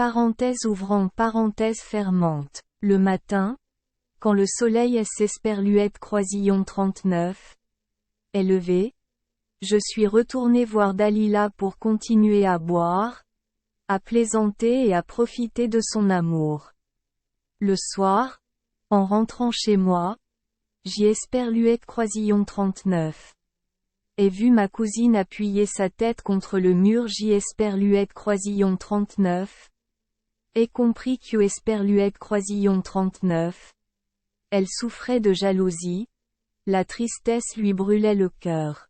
Parenthèse ouvrant parenthèse fermante. Le matin, quand le soleil Esperluette Croisillon 39 est levé, je suis retourné voir Dalila pour continuer à boire, à plaisanter et à profiter de son amour. Le soir, en rentrant chez moi, j'y Esperluette Croisillon 39. Ai vu ma cousine appuyer sa tête contre le mur j'y Esperluette Croisillon 39. Ai compris que Esperluette Croisillon 39. Elle souffrait de jalousie, la tristesse lui brûlait le cœur.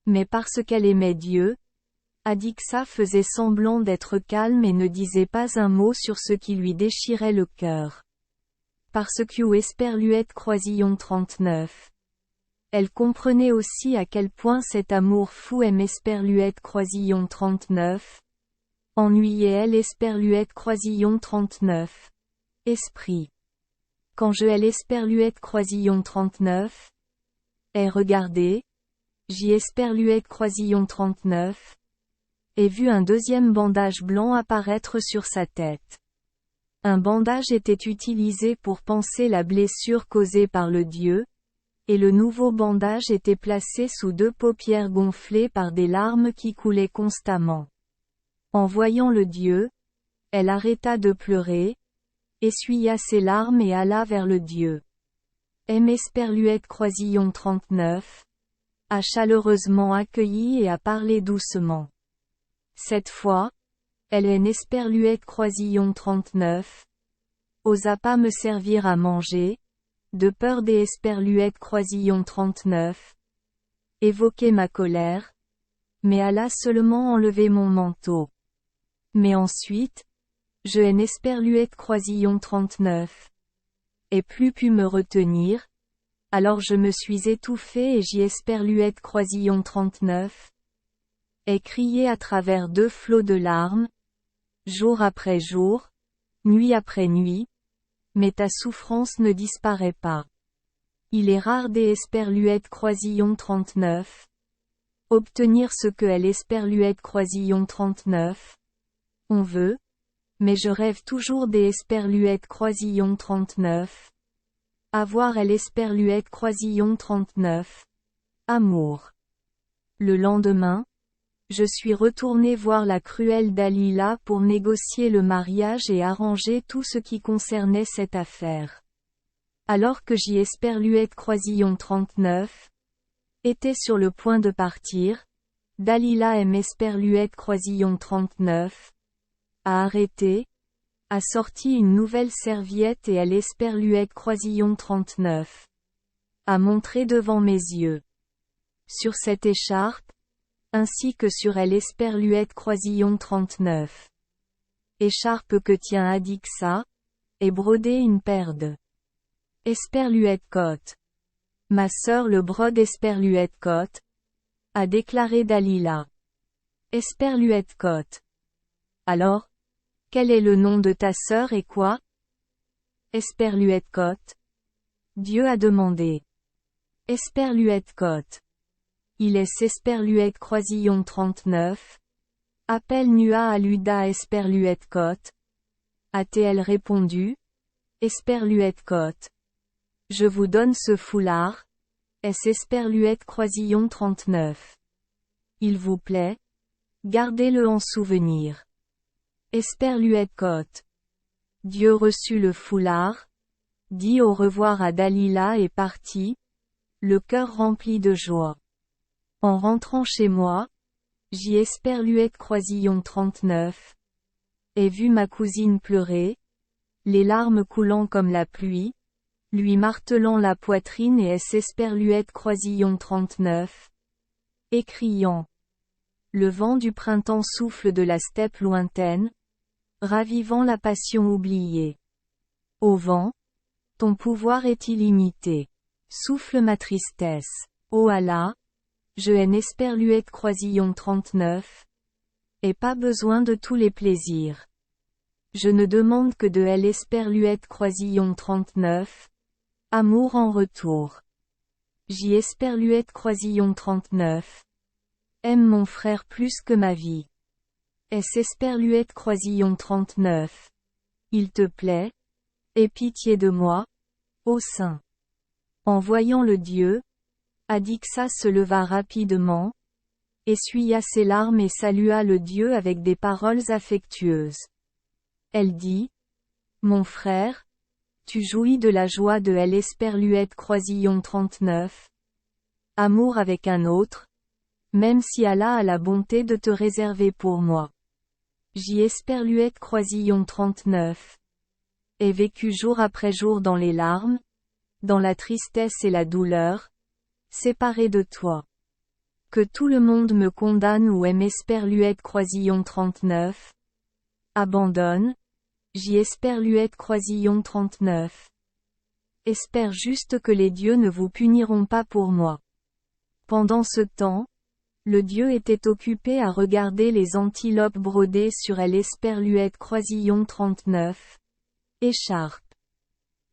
Mais parce qu'elle aimait Dieu, Adixa faisait semblant d'être calme et ne disait pas un mot sur ce qui lui déchirait le cœur. Parce que Esperluette Croisillon 39. Elle comprenait aussi à quel point cet amour fou aime Esperluette Croisillon 39. Ennuyait elle Esperluette Croisillon 39. Esprit. Quand je elle Esperluette Croisillon 39. Ai regardé, j'y Esperluette Croisillon 39. Ai vu un deuxième bandage blanc apparaître sur sa tête. Un bandage était utilisé pour panser la blessure causée par le dieu, et le nouveau bandage était placé sous deux paupières gonflées par des larmes qui coulaient constamment. En voyant le dieu, elle arrêta de pleurer, essuya ses larmes et alla vers le dieu. M. Esperluette Croisillon 39. A chaleureusement accueilli et a parlé doucement. Cette fois, elle est Esperluette Croisillon 39. Osa pas me servir à manger, de peur des Esperluette Croisillon 39. Évoquer ma colère, mais alla seulement enlever mon manteau. Mais ensuite, je haine Esperluette Croisillon 39. Et plus pu me retenir, alors je me suis étouffée et j'y Esperluette Croisillon 39. Ai crié à travers deux flots de larmes, jour après jour, nuit après nuit, mais ta souffrance ne disparaît pas. Il est rare des Esperluette Croisillon 39. Obtenir ce que elle Esperluette Croisillon 39. On veut, mais je rêve toujours des Esperluette Croisillon 39. Avoir elle Esperluette Croisillon 39. Amour. Le lendemain, je suis retourné voir la cruelle Dalila pour négocier le mariage et arranger tout ce qui concernait cette affaire. Alors que j'y Esperluette Croisillon 39 était sur le point de partir, Dalila M. Esperluette Croisillon 39 a arrêté, a sorti une nouvelle serviette et elle Esperluette Croisillon 39 a montré devant mes yeux. Sur cette écharpe, ainsi que sur elle Esperluette Croisillon 39. Écharpe que tient Adixa, est brodée une paire de Esperluette Côte. Ma sœur le brode Esperluette Côte, a déclaré Dalila. Esperluette Côte. Alors, quel est le nom de ta sœur et quoi? Esperluette Côte. Dieu a demandé. Esperluette Côte. Il est Esperluette Croisillon 39. Appelle Nua Aluda Esperluette Côte. A-t-elle répondu? Esperluette Côte. Je vous donne ce foulard. Est Esperluette Croisillon 39. Il vous plaît? Gardez-le en souvenir. Esperluette Côte. Dieu reçut le foulard, dit au revoir à Dalila et partit, le cœur rempli de joie. En rentrant chez moi, j'y Esperluette Croisillon 39. Ai vu ma cousine pleurer, les larmes coulant comme la pluie, lui martelant la poitrine et Esperluette Croisillon 39. Et criant. Le vent du printemps souffle de la steppe lointaine, ravivant la passion oubliée. Ô vent, ton pouvoir est illimité. Souffle ma tristesse. Ô Allah, je haine Esperluette Croisillon 39. Et pas besoin de tous les plaisirs. Je ne demande que de elle Esperluette Croisillon 39. Amour en retour. J'y Esperluette Croisillon 39. Aime mon frère plus que ma vie. S. Esperluette Croisillon 39. Il te plaît? Aie pitié de moi, ô saint. En voyant le dieu, Adixa se leva rapidement, essuya ses larmes et salua le dieu avec des paroles affectueuses. Elle dit: Mon frère, tu jouis de la joie de l'Esperluette Croisillon 39. Amour avec un autre, même si Allah a la bonté de te réserver pour moi. Esperluette Croisillon 39. Ai vécu jour après jour dans les larmes, dans la tristesse et la douleur, séparé de toi. Que tout le monde me condamne ou aime Esperluette Croisillon 39. Abandonne, Esperluette Croisillon 39. Espère juste que les dieux ne vous puniront pas pour moi. Pendant ce temps, le dieu était occupé à regarder les antilopes brodées sur l'Esperluette Croisillon 39. Écharpe.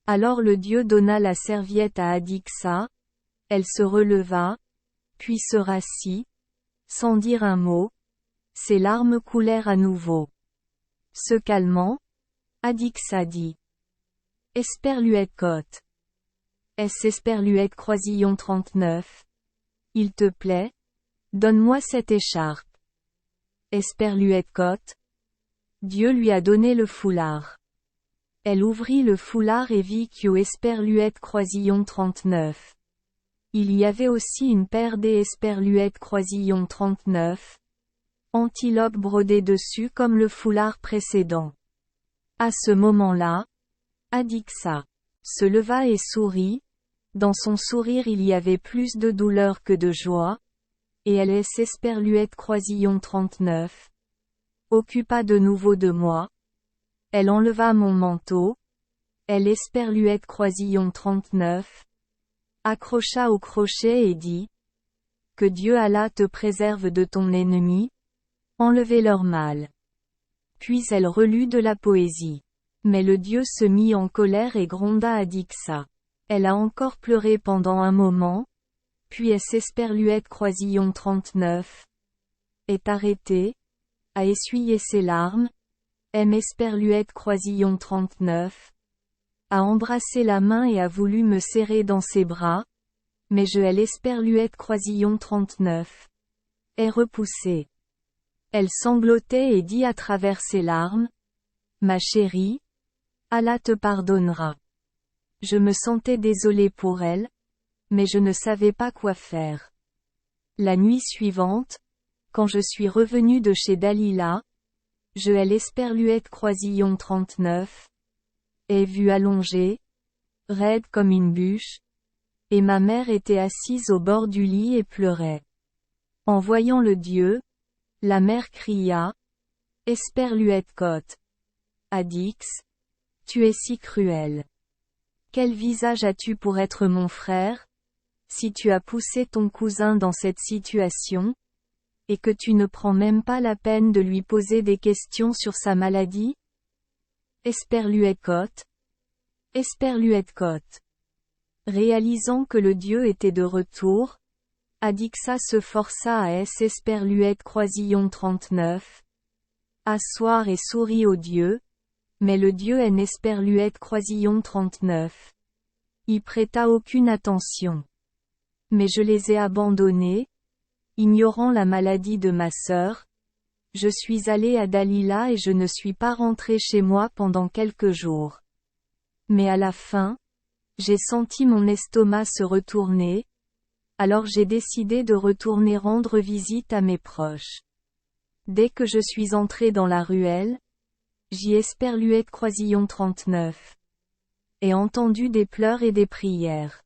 Alors le dieu donna la serviette à Adixa, elle se releva, puis se rassit, sans dire un mot, ses larmes coulèrent à nouveau. Se calmant, Adixa dit: Esperluette cote. Esperluette Croisillon 39. Il te plaît? Donne-moi cette écharpe. Esperluette cote. Dieu lui a donné le foulard. Elle ouvrit le foulard et vit Esperluette Croisillon 39. Il y avait aussi une paire d'Esperluette Croisillon 39. Antilope brodée dessus comme le foulard précédent. À ce moment-là, Adixa se leva et sourit. Dans son sourire il y avait plus de douleur que de joie. Et Esperluette Croisillon 39. Occupa de nouveau de moi. Elle enleva mon manteau. Esperluette Croisillon 39. Accrocha au crochet et dit: Que Dieu Allah te préserve de ton ennemi. Enlevez leur mal. Puis elle relut de la poésie. Mais le dieu se mit en colère et gronda Adixa. Elle a encore pleuré pendant un moment. Puis Esperluette Croisillon 39. Est arrêtée, a essuyé ses larmes. Esperluette Croisillon 39. A embrassé la main et a voulu me serrer dans ses bras. Mais Esperluette Croisillon 39. Est repoussée. Elle sanglotait et dit à travers ses larmes: Ma chérie, Allah te pardonnera. Je me sentais désolée pour elle, mais je ne savais pas quoi faire. La nuit suivante, quand je suis revenue de chez Dalila, Esperluette Croisillon 39. Ai vu allongée, raide comme une bûche, et ma mère était assise au bord du lit et pleurait. En voyant le dieu, la mère cria: Esperluette cote. Adix, tu es si cruel. Quel visage as-tu pour être mon frère? Si tu as poussé ton cousin dans cette situation, et que tu ne prends même pas la peine de lui poser des questions sur sa maladie? Esperluette cote. Esperluette cote. Réalisant que le dieu était de retour, Adixa se força à Esperluette Croisillon 39. Asseoir et sourit au dieu, mais le dieu Esperluette Croisillon 39. Y prêta aucune attention. Mais je les ai abandonnés, ignorant la maladie de ma sœur. Je suis allé à Dalila et je ne suis pas rentré chez moi pendant quelques jours. Mais à la fin, j'ai senti mon estomac se retourner. Alors j'ai décidé de retourner rendre visite à mes proches. Dès que je suis entré dans la ruelle, Esperluette Croisillon 39. Ai entendu des pleurs et des prières.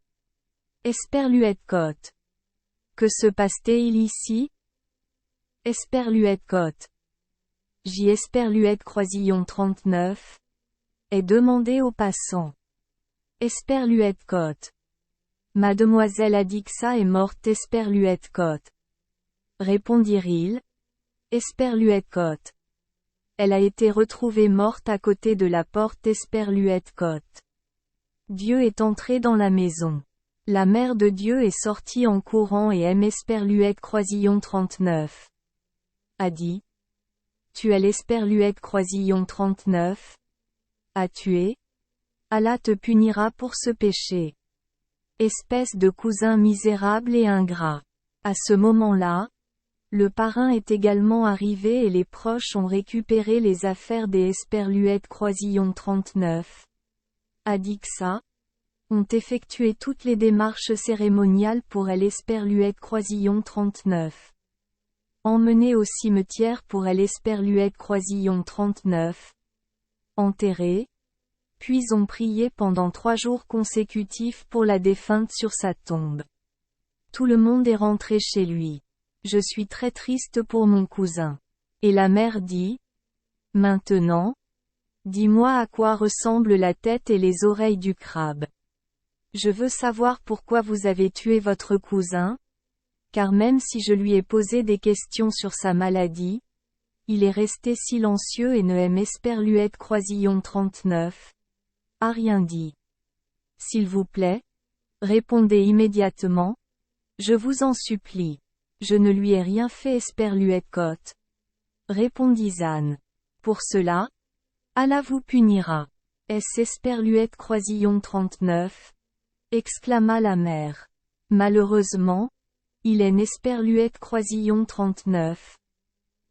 Esperluette cote. Que se passe-t-il ici? Esperluette cote. Esperluette Croisillon 39. Est demandé aux passants. Esperluette cote. Mademoiselle Adixa est morte. Esperluette cote. Répondirent-ils. Esperluette cote. Elle a été retrouvée morte à côté de la porte. Esperluette cote. Dieu est entré dans la maison. La mère de Dieu est sortie en courant et Esperluette Croisillon 39. A dit: Tu es l'esperluette croisillon 39. À tuer. Allah te punira pour ce péché. Espèce de cousin misérable et ingrat. À ce moment-là, le parrain est également arrivé et les proches ont récupéré les affaires des esperluettes croisillon 39. Adixa ont effectué toutes les démarches cérémoniales pour l'esperluette croisillon 39. Emmené au cimetière pour l'esperluette croisillon 39. Enterré. Puis ont prié pendant 3 jours consécutifs pour la défunte sur sa tombe. Tout le monde est rentré chez lui. Je suis très triste pour mon cousin. Et la mère dit, maintenant, dis-moi à quoi ressemblent la tête et les oreilles du crabe. Je veux savoir pourquoi vous avez tué votre cousin, car même si je lui ai posé des questions sur sa maladie, il est resté silencieux et ne aime esperluette croisillon 39. A rien dit. S'il vous plaît, répondez immédiatement. Je vous en supplie. Je ne lui ai rien fait esperluette cote. Répondit Zan. Pour cela, Allah vous punira. Est-ce esperluette croisillon 39? Exclama la mère. Malheureusement, il est esperluette croisillon 39.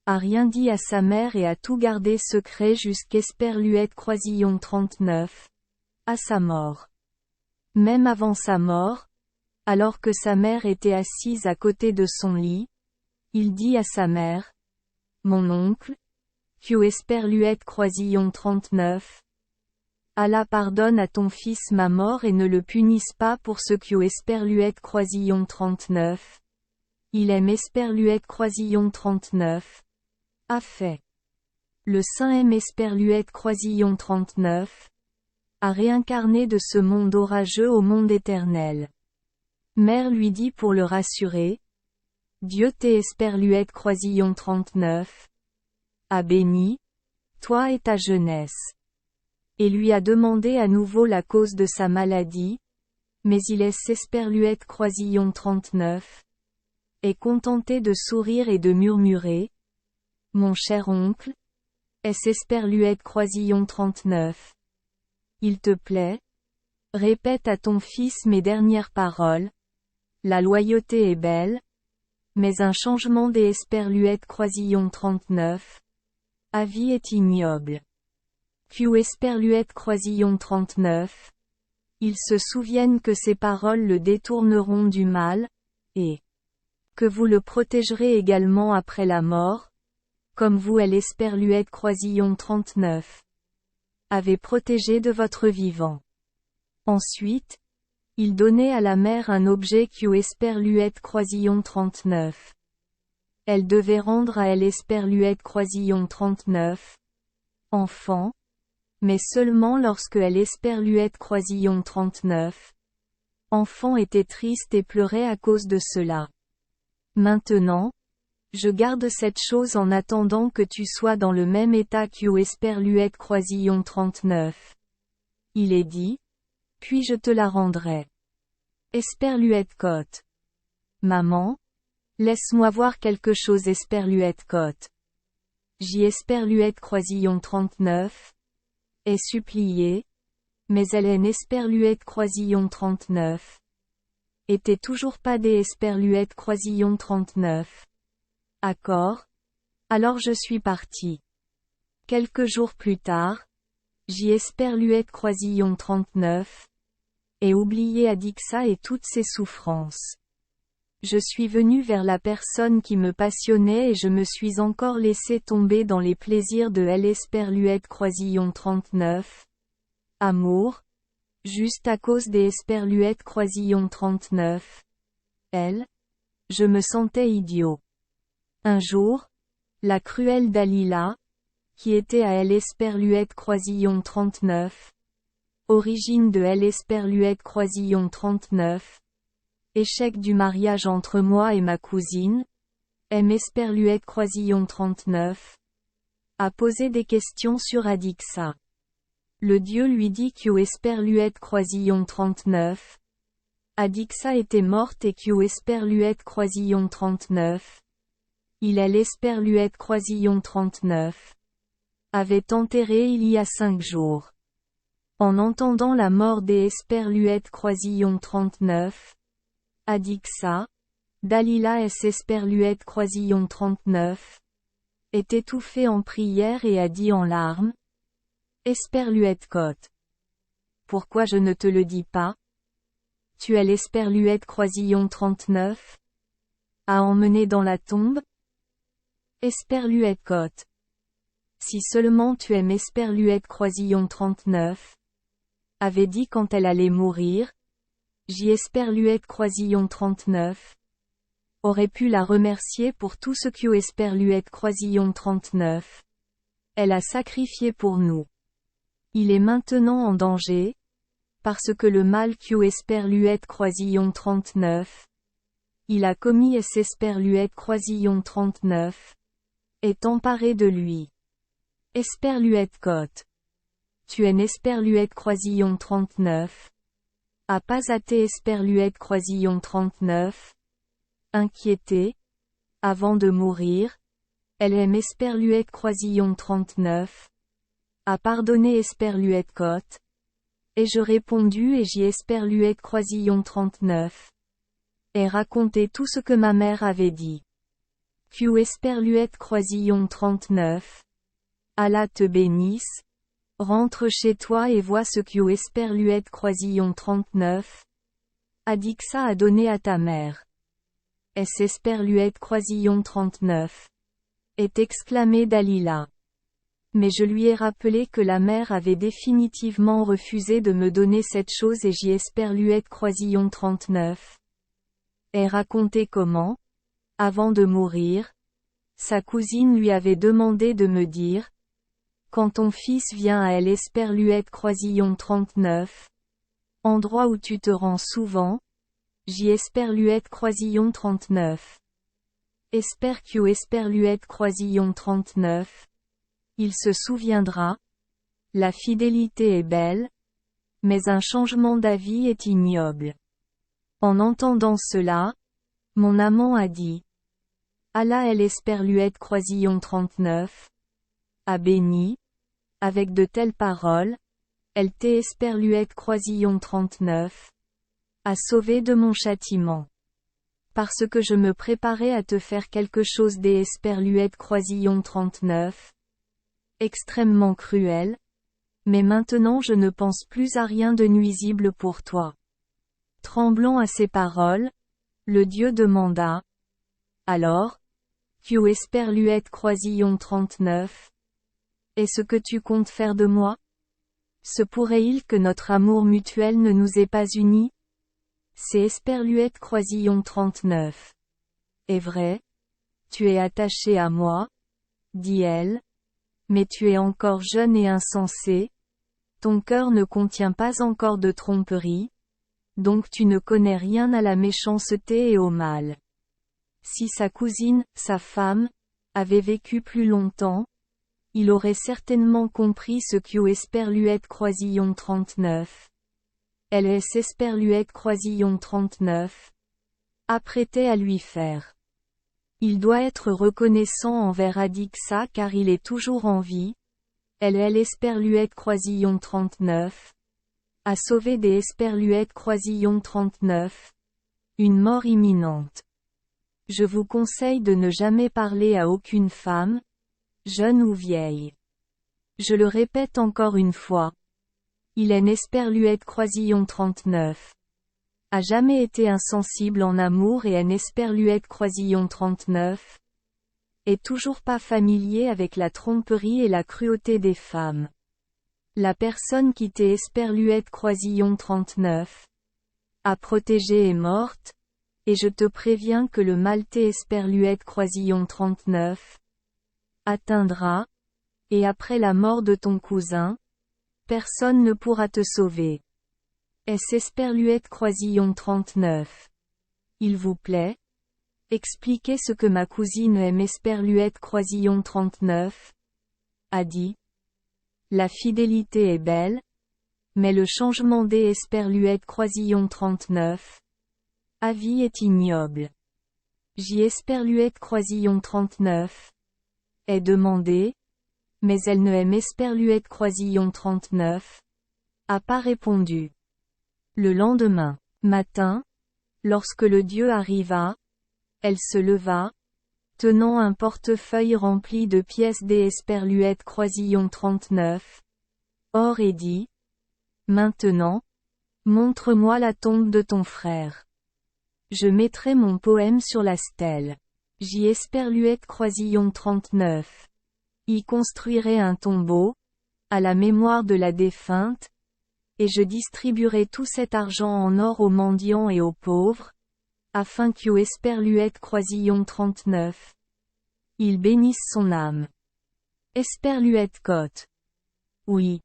A rien dit à sa mère et a tout gardé secret jusqu'esperluette croisillon 39. À sa mort. Même avant sa mort, alors que sa mère était assise à côté de son lit, il dit à sa mère, mon oncle, que esperluette croisillon 39. Allah pardonne à ton fils ma mort et ne le punisse pas pour ce que esperluette croisillon 39. Il aime esperluette croisillon 39. A fait. Le saint aime esperluette croisillon 39. A réincarné de ce monde orageux au monde éternel. Mère lui dit pour le rassurer. Dieu t'est esperluette croisillon 39. A béni, toi et ta jeunesse. Et lui a demandé à nouveau la cause de sa maladie, mais il est esperluette croisillon 39. Est contenté de sourire et de murmurer. Mon cher oncle, est esperluette croisillon 39. Il te plaît? Répète à ton fils mes dernières paroles. La loyauté est belle, mais un changement des esperluettes croisillon 39. Avis est ignoble. Que esperluette croisillon 39. Ils se souviennent que ces paroles le détourneront du mal, et que vous le protégerez également après la mort, comme vous l'esperluette croisillon 39. Avez protégé de votre vivant. Ensuite, il donnait à la mère un objet que esperluette croisillon 39. Elle devait rendre à esperluette croisillon 39. Enfant. Mais seulement lorsque esperluette croisillon 39. Enfant était triste et pleurait à cause de cela. Maintenant, je garde cette chose en attendant que tu sois dans le même état que esperluette croisillon 39. Il est dit, puis je te la rendrai. Esperluette cote. Maman, laisse-moi voir quelque chose esperluette cote. Esperluette croisillon 39. Est suppliée, mais elle est esperluette croisillon 39. Était toujours pas des esperluettes croisillon 39. Accord. Alors je suis parti. Quelques jours plus tard, esperluette croisillon 39. Et oublié Adixa et toutes ses souffrances. Je suis venu vers la personne qui me passionnait et je me suis encore laissé tomber dans les plaisirs de esperluette croisillon 39. Amour. Juste à cause des esperluettes croisillon 39. Je me sentais idiot. Un jour, la cruelle Dalila, qui était à esperluette croisillon 39. Origine de esperluette croisillon 39. Échec du mariage entre moi et ma cousine. Esperluette croisillon 39. A posé des questions sur Adixa. Le dieu lui dit que esperluette croisillon 39. Adixa était morte et que esperluette croisillon 39. Il est l'Esperluette Croisillon 39. Avait enterré il y a 5 jours. En entendant la mort des Esperluette Croisillon 39. Adixa, Dalila S. Esperluette Croisillon 39. Est étouffée en prière et a dit en larmes. Esperluette Côte. Pourquoi je ne te le dis pas? Tu es l'Esperluette Croisillon 39. À emmener dans la tombe? Esperluette Côte. Si seulement tu aimes Esperluette Croisillon 39. Avait dit quand elle allait mourir. J'y Esperluette Croisillon 39. Aurait pu la remercier pour tout ce que Esperluette Croisillon 39. Elle a sacrifié pour nous. Il est maintenant en danger. Parce que le mal Esperluette Croisillon 39. Il a commis Esperluette Croisillon 39. Est emparé de lui. Esperluette Côte. Tu es Esperluette Croisillon 39. A pas hâté Esperluette Croisillon 39. Inquiétée. Avant de mourir. Elle aime Esperluette Croisillon 39. A pardonné Esperluette Côte. Ai-je répondu et j'y Esperluette Croisillon 39. Et raconté tout ce que ma mère avait dit. Esperluette Croisillon 39. Allah te bénisse. Rentre chez toi et vois ce Esperluette Croisillon 39. Adixa a donné à ta mère. Esperluette Croisillon 39. Est exclamé Dalila. Mais je lui ai rappelé que la mère avait définitivement refusé de me donner cette chose et j'y Esperluette Croisillon 39. Et raconté comment, avant de mourir, sa cousine lui avait demandé de me dire, quand ton fils vient à elle Esperluette Croisillon 39. Endroit où tu te rends souvent. J'y Esperluette Croisillon 39. Esperluette Croisillon 39. Il se souviendra. La fidélité est belle. Mais un changement d'avis est ignoble. En entendant cela, mon amant a dit. Allah elle Esperluette Croisillon 39. A béni. Avec de telles paroles. Elle t'est Esperluette Croisillon 39. A sauvé de mon châtiment. Parce que je me préparais à te faire quelque chose des Esperluette Croisillon 39. Extrêmement cruel. Mais maintenant je ne pense plus à rien de nuisible pour toi. Tremblant à ces paroles, le Dieu demanda. Alors, Esperluette Croisillon 39. Est-ce que tu comptes faire de moi? Se pourrait-il que notre amour mutuel ne nous ait pas unis? C'est Esperluette Croisillon 39. Est vrai? Tu es attaché à moi? Dit-elle. Mais tu es encore jeune et insensé. Ton cœur ne contient pas encore de tromperie. Donc tu ne connais rien à la méchanceté et au mal. Si sa cousine, sa femme, avait vécu plus longtemps, il aurait certainement compris ce Esperluette Croisillon 39. Elle est Esperluette Croisillon 39. Apprêtait à lui faire. Il doit être reconnaissant envers Adixa car il est toujours en vie. Elle est l'Esperluette Croisillon 39. A sauvé des Esperluette Croisillon 39. Une mort imminente. Je vous conseille de ne jamais parler à aucune femme, jeune ou vieille. Je le répète encore une fois. Il est Esperluette Croisillon 39. A jamais été insensible en amour et Esperluette Croisillon 39. Est toujours pas familier avec la tromperie et la cruauté des femmes. La personne qui t'est Esperluette Croisillon 39. A protégée est morte. Et je te préviens que le mal t'est Esperluette Croisillon 39. Atteindra. Et après la mort de ton cousin, personne ne pourra te sauver. Esperluette Croisillon 39. Il vous plaît? Expliquez ce que ma cousine aime Esperluette Croisillon 39. A dit. La fidélité est belle. Mais le changement des Esperluette Croisillon 39. Avis est ignoble. J. Esperluette Croisillon 39. Est demandé, mais elle ne M. Esperluette Croisillon 39. A pas répondu. Le lendemain matin, lorsque le dieu arriva, elle se leva, tenant un portefeuille rempli de pièces des Esperluette Croisillon 39. Or et dit: Maintenant, montre-moi la tombe de ton frère. Je mettrai mon poème sur la stèle. J. Esperluette Croisillon 39. Y construirai un tombeau, à la mémoire de la défunte, et je distribuerai tout cet argent en or aux mendiants et aux pauvres, afin qu'U. Esperluette Croisillon 39. Il bénisse son âme. Esperluette Côte. Oui.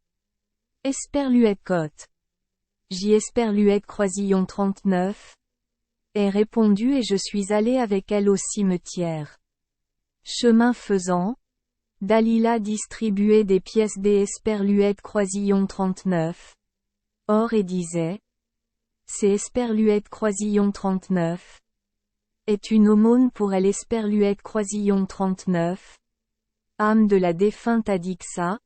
Esperluette Côte. J. Esperluette Croisillon 39. Est répondu et je suis allé avec elle au cimetière. Chemin faisant, Dalila distribuait des pièces des Esperluette Croisillon 39. Or et disait: C'est Esperluette Croisillon 39. Est une aumône pour elle Esperluette Croisillon 39. Âme de la défunte Adixa,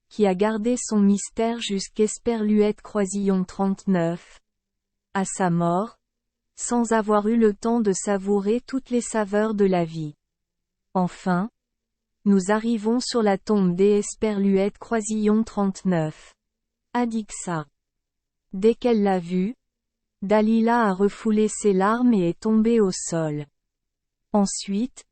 qui a gardé son mystère jusqu'Esperluette Croisillon 39. À sa mort, sans avoir eu le temps de savourer toutes les saveurs de la vie. Enfin, nous arrivons sur la tombe des Esperluette Croisillon 39. Adixa. Dès qu'elle l'a vue, Dalila a refoulé ses larmes et est tombée au sol. Ensuite,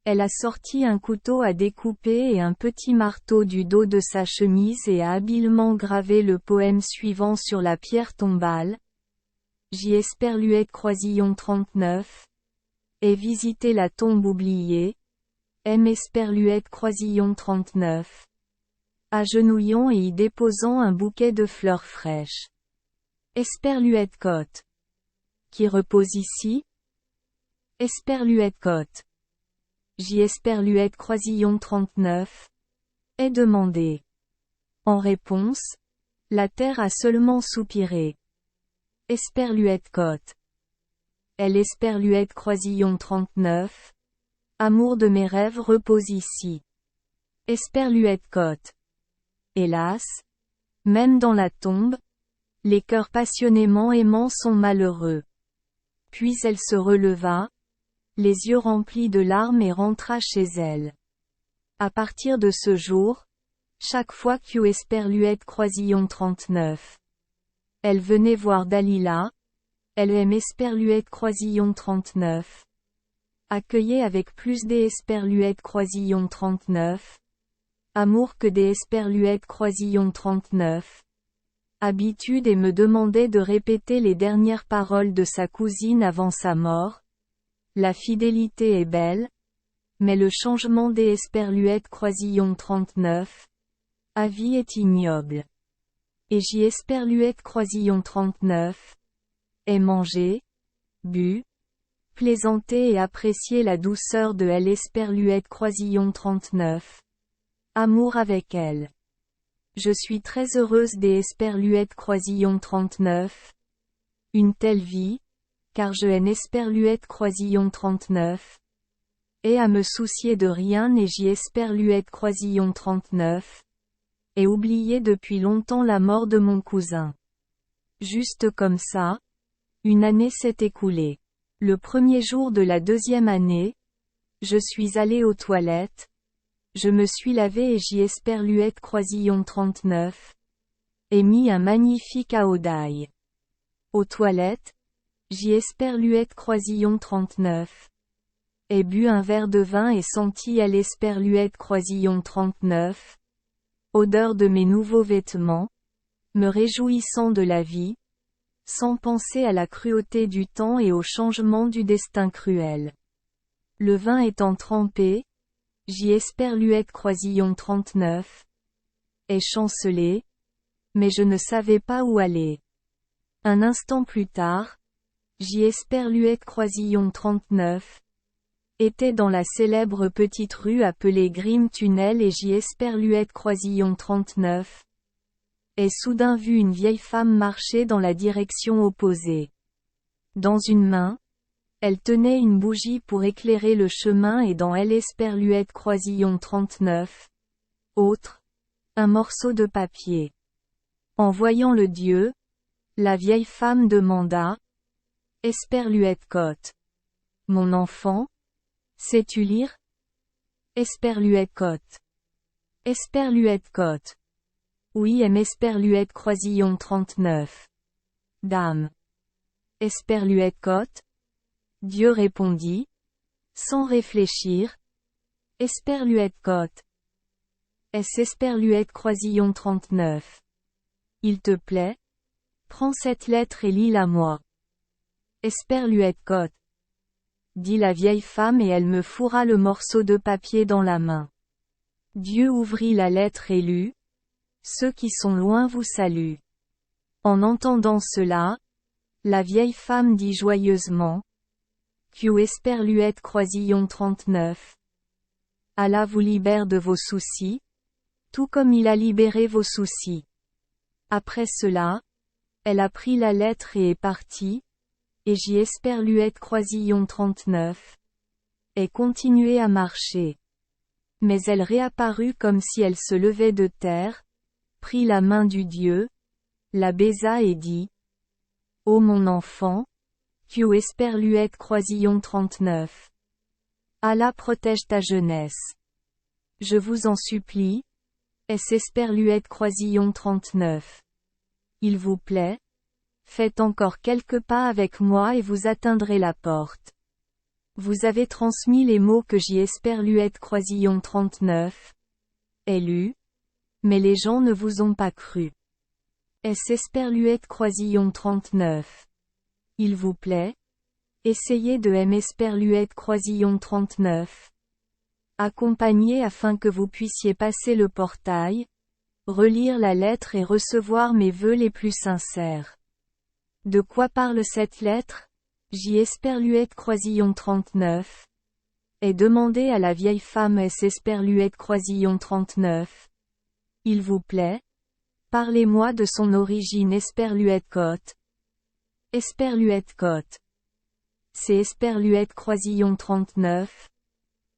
elle a sorti un couteau à découper et un petit marteau du dos de sa chemise et a habilement gravé le poème suivant sur la pierre tombale. J. Esperluette Croisillon 39. Et visiter la tombe oubliée. M. Esperluette Croisillon 39. Agenouillons et y déposant un bouquet de fleurs fraîches. Esperluette Côte. Qui repose ici? Esperluette Côte. J. Esperluette Croisillon 39. Est demandé. En réponse, la terre a seulement soupiré. Esperluette Côte. Elle Esperluette Croisillon 39. Amour de mes rêves repose ici. Esperluette Côte. Hélas, même dans la tombe, les cœurs passionnément aimants sont malheureux. Puis elle se releva, les yeux remplis de larmes et rentra chez elle. À partir de ce jour, chaque fois qu'U. Esperluette Croisillon 39. Elle venait voir Dalila, elle M. Esperluette Croisillon 39. Accueillait avec plus des Esperluette Croisillon 39. Amour que des Esperluette Croisillon 39. Habitude et me demandait de répéter les dernières paroles de sa cousine avant sa mort. La fidélité est belle, mais le changement des Esperluette Croisillon 39. Avis est ignoble. Et J. Esperluette Croisillon 39. Est mangé, bu, plaisanté et apprécié la douceur de L. Esperluette Croisillon 39. Amour avec elle. Je suis très heureuse des Esperluette Croisillon 39. Une telle vie, car je N. Esperluette Croisillon 39. Et à me soucier de rien et J. Esperluette Croisillon 39. Et oublié depuis longtemps la mort de mon cousin. Juste comme ça, une année s'est écoulée. Le premier jour de la deuxième année, je suis allé aux toilettes, je me suis lavé et J. Esperluette Croisillon 39. Et mis un magnifique ao d'ail. Aux toilettes, J. Esperluette Croisillon 39. Et bu un verre de vin et senti à l'Esperluette Croisillon 39. Odeur de mes nouveaux vêtements, me réjouissant de la vie, sans penser à la cruauté du temps et au changement du destin cruel. Le vin étant trempé, J. Esperluette Croisillon 39. Est chancelé, mais je ne savais pas où aller. Un instant plus tard, J. Esperluette Croisillon 39. Était dans la célèbre petite rue appelée Grim Tunnel et J. Esperluette Croisillon 39. Et soudain vu une vieille femme marcher dans la direction opposée. Dans une main, Elle tenait une bougie pour éclairer le chemin et dans elle Esperluette Croisillon 39. Autre. Un morceau de papier. En voyant le dieu, la vieille femme demanda. Esperluette Cotte. Mon enfant? Sais-tu lire? Esperluette Cotte. Esperluette Cotte. Oui, Esperluette Croisillon 39. Dame. Esperluette Cotte? Dieu répondit, sans réfléchir. Esperluette Cotte. Esperluette Croisillon 39. Il te plaît? Prends cette lettre et lis-la moi. Esperluette Cotte. Dit la vieille femme et elle me fourra le morceau de papier dans la main. Dieu ouvrit la lettre et lut. Ceux qui sont loin vous saluent. En entendant cela, la vieille femme dit joyeusement. Q Esperluette Croisillon 39. Allah vous libère de vos soucis, tout comme il a libéré vos soucis. Après cela, elle a pris la lettre et est partie, et j'y Esperluette Croisillon 39. Et continuait à marcher. Mais elle réapparut comme si elle se levait de terre, prit la main du dieu, la baisa et dit. Ô mon enfant, Q Esperluette Croisillon 39. Allah protège ta jeunesse. Je vous en supplie. Esperluette Croisillon 39. Il vous plaît? Faites encore quelques pas avec moi et vous atteindrez la porte. Vous avez transmis les mots que j'y Esperluette Croisillon 39. Ai lu. Mais les gens ne vous ont pas cru. Esperluette Croisillon 39. Il vous plaît? Essayez de Esperluette Croisillon 39. Accompagnez afin que vous puissiez passer le portail, relire la lettre et recevoir mes vœux les plus sincères. De quoi parle cette lettre? J'y Esperluette Croisillon 39. Et demandez à la vieille femme Esperluette Croisillon 39. Il vous plaît? Parlez-moi de son origine Esperluette Cotte. Esperluette Cotte. C'est Esperluette Croisillon 39.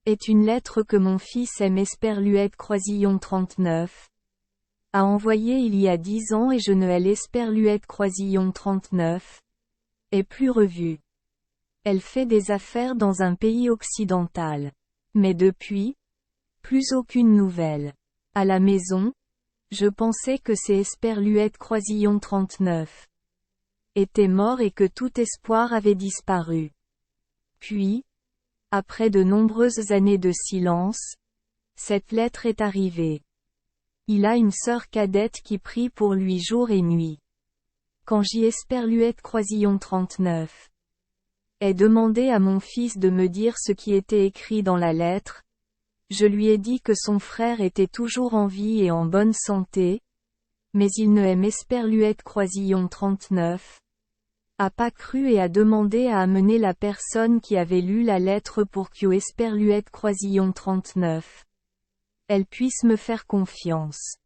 Est une lettre que mon fils Esperluette Croisillon 39 a envoyée il y a 10 ans et je ne Esperluette Croisillon 39 est plus revue. Elle fait des affaires dans un pays occidental. Mais depuis, plus aucune nouvelle. À la maison, je pensais que c'est Esperluette Croisillon 39 était mort et que tout espoir avait disparu. Puis, après de nombreuses années de silence, cette lettre est arrivée. Il a une sœur cadette qui prie pour lui jour et nuit. Quand j'y Esperluette Croisillon 39 ai demandé à mon fils de me dire ce qui était écrit dans la lettre, je lui ai dit que son frère était toujours en vie et en bonne santé, mais il ne Esperluette Croisillon 39 a pas cru et a demandé à amener la personne qui avait lu la lettre pour que Esperluette Croisillon 39 elle puisse me faire confiance.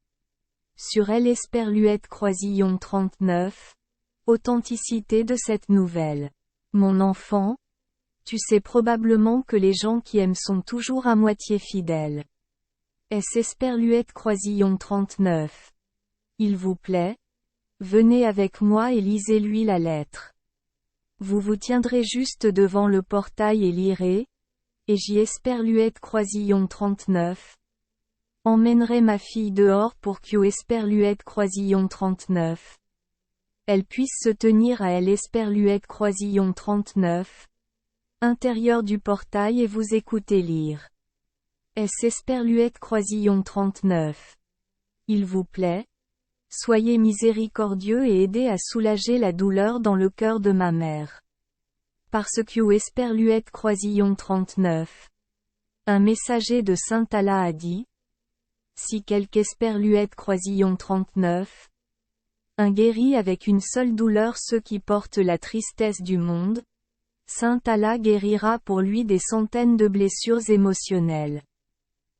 Sur Esperluette Croisillon 39, authenticité de cette nouvelle. Mon enfant, tu sais probablement que les gens qui aiment sont toujours à moitié fidèles. Esperluette Croisillon 39. Il vous plaît? Venez avec moi et lisez-lui la lettre. Vous vous tiendrez juste devant le portail et lirez, et j'y Esperluette Croisillon 39. Emmènerai ma fille dehors pour que Esperluette Croisillon 39. Elle puisse se tenir à Esperluette Croisillon 39. Intérieur du portail et vous écouter lire. Esperluette Croisillon 39. Il vous plaît? Soyez miséricordieux et aidez à soulager la douleur dans le cœur de ma mère. Parce que Esperluette Croisillon 39. Un messager de Saint Allah a dit. Si quelque Esperluette Croisillon 39. Un guérit avec une seule douleur ceux qui portent la tristesse du monde. Saint Allah guérira pour lui des centaines de blessures émotionnelles.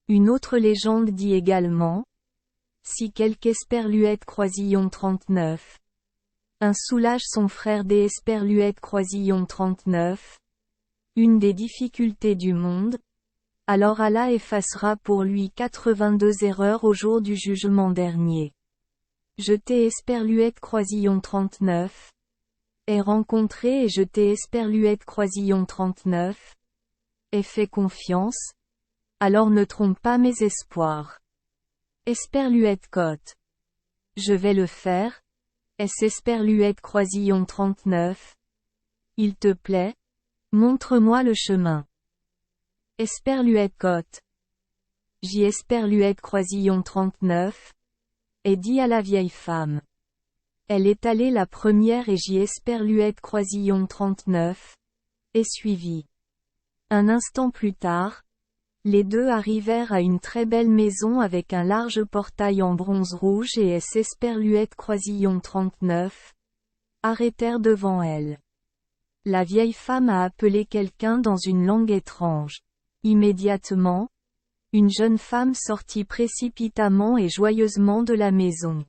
Une autre légende dit également. Si quelque Esperluette Croisillon 39. Un soulage son frère des Esperluette Croisillon 39. une des difficultés du monde, alors Allah effacera pour lui 82 erreurs au jour du jugement dernier. Je t'ai Esperluette Croisillon 39. Ai rencontré et je t'ai Esperluette Croisillon 39. Ai fait confiance. Alors ne trompe pas mes espoirs. Esperluette Côte. Je vais le faire. Est Esperluette Croisillon 39. Il te plaît? Montre-moi le chemin. Esperluette Côte. J'y Esperluette Croisillon 39. Et dit à la vieille femme. Elle est allée la première et j'y Esperluette Croisillon 39. Et suivit. Un instant plus tard, les deux arrivèrent à une très belle maison avec un large portail en bronze rouge et Esperluette Croisillon 39. Arrêtèrent devant elle. La vieille femme a appelé quelqu'un dans une langue étrange. Immédiatement, une jeune femme sortit précipitamment et joyeusement de la maison.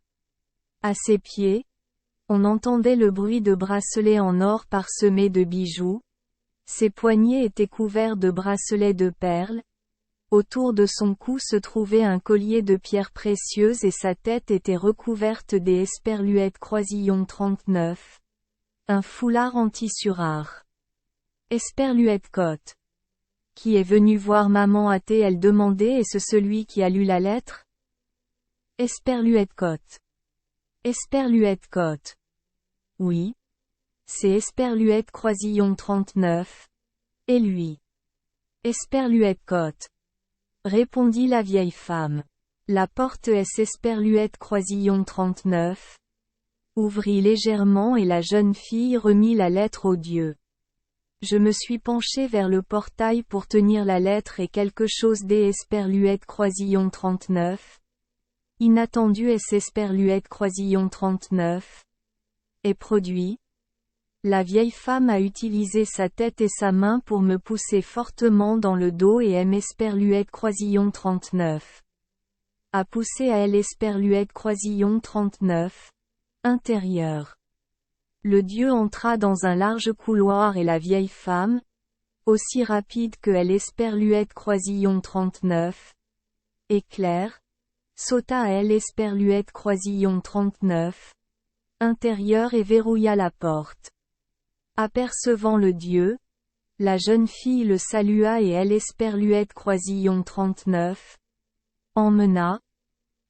À ses pieds, on entendait le bruit de bracelets en or parsemés de bijoux. Ses poignets étaient couverts de bracelets de perles. Autour de son cou se trouvait un collier de pierres précieuses et sa tête était recouverte des Esperluettes Croisillon 39. Un foulard en tissu rare. Esperluette Côte. Qui est venu voir maman a-t-elle demandé est-ce celui qui a lu la lettre? Esperluette Côte. Esperluette Côte. Oui. C'est Esperluette Croisillon 39. Et lui. Esperluette Côte. Répondit la vieille femme. La porte est Esperluette Croisillon 39. Ouvrit légèrement et la jeune fille remit la lettre au dieu. Je me suis penché vers le portail pour tenir la lettre et quelque chose des Esperluette Croisillon 39. Inattendu Esperluette Croisillon 39. Et produit. La vieille femme a utilisé sa tête et sa main pour me pousser fortement dans le dos et Esperluette Croisillon 39. A poussé à elle Esperluette Croisillon 39. Intérieur. Le dieu entra dans un large couloir et la vieille femme, aussi rapide que elle Esperluette Croisillon 39. Éclair. Sauta à elle Esperluette Croisillon 39. Intérieur et verrouilla la porte. Apercevant le dieu, la jeune fille le salua et elle Esperluette Croisillon 39. Emmena,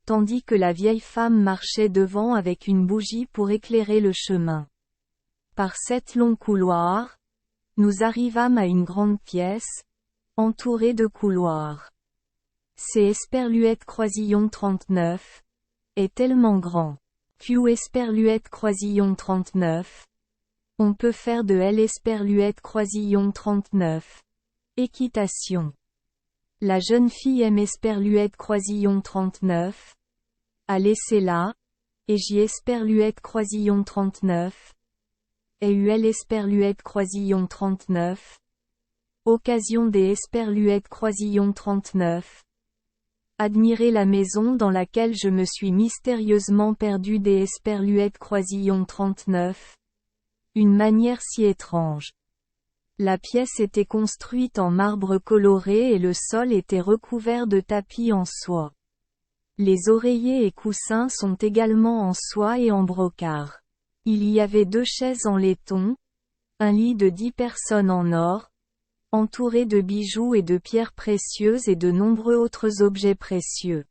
tandis que la vieille femme marchait devant avec une bougie pour éclairer le chemin. Par cet long couloir, nous arrivâmes à une grande pièce, entourée de couloirs. C'est Esperluette Croisillon 39. Est tellement grand. Q Esperluette Croisillon 39. On peut faire de L Esperluette Croisillon 39. Équitation. La jeune fille aime Esperluette Croisillon 39. A laissé là, et j'y Esperluette Croisillon 39. Et UL Esperluette Croisillon 39. Occasion des Esperluette Croisillon 39. Admirez la maison dans laquelle je me suis mystérieusement perdu des Esperluette Croisillon 39. Une manière si étrange. La pièce était construite en marbre coloré et le sol était recouvert de tapis en soie. Les oreillers et coussins sont également en soie et en brocart. Il y avait 2 chaises en laiton, un lit de 10 personnes en or, entouré de bijoux et de pierres précieuses et de nombreux autres objets précieux.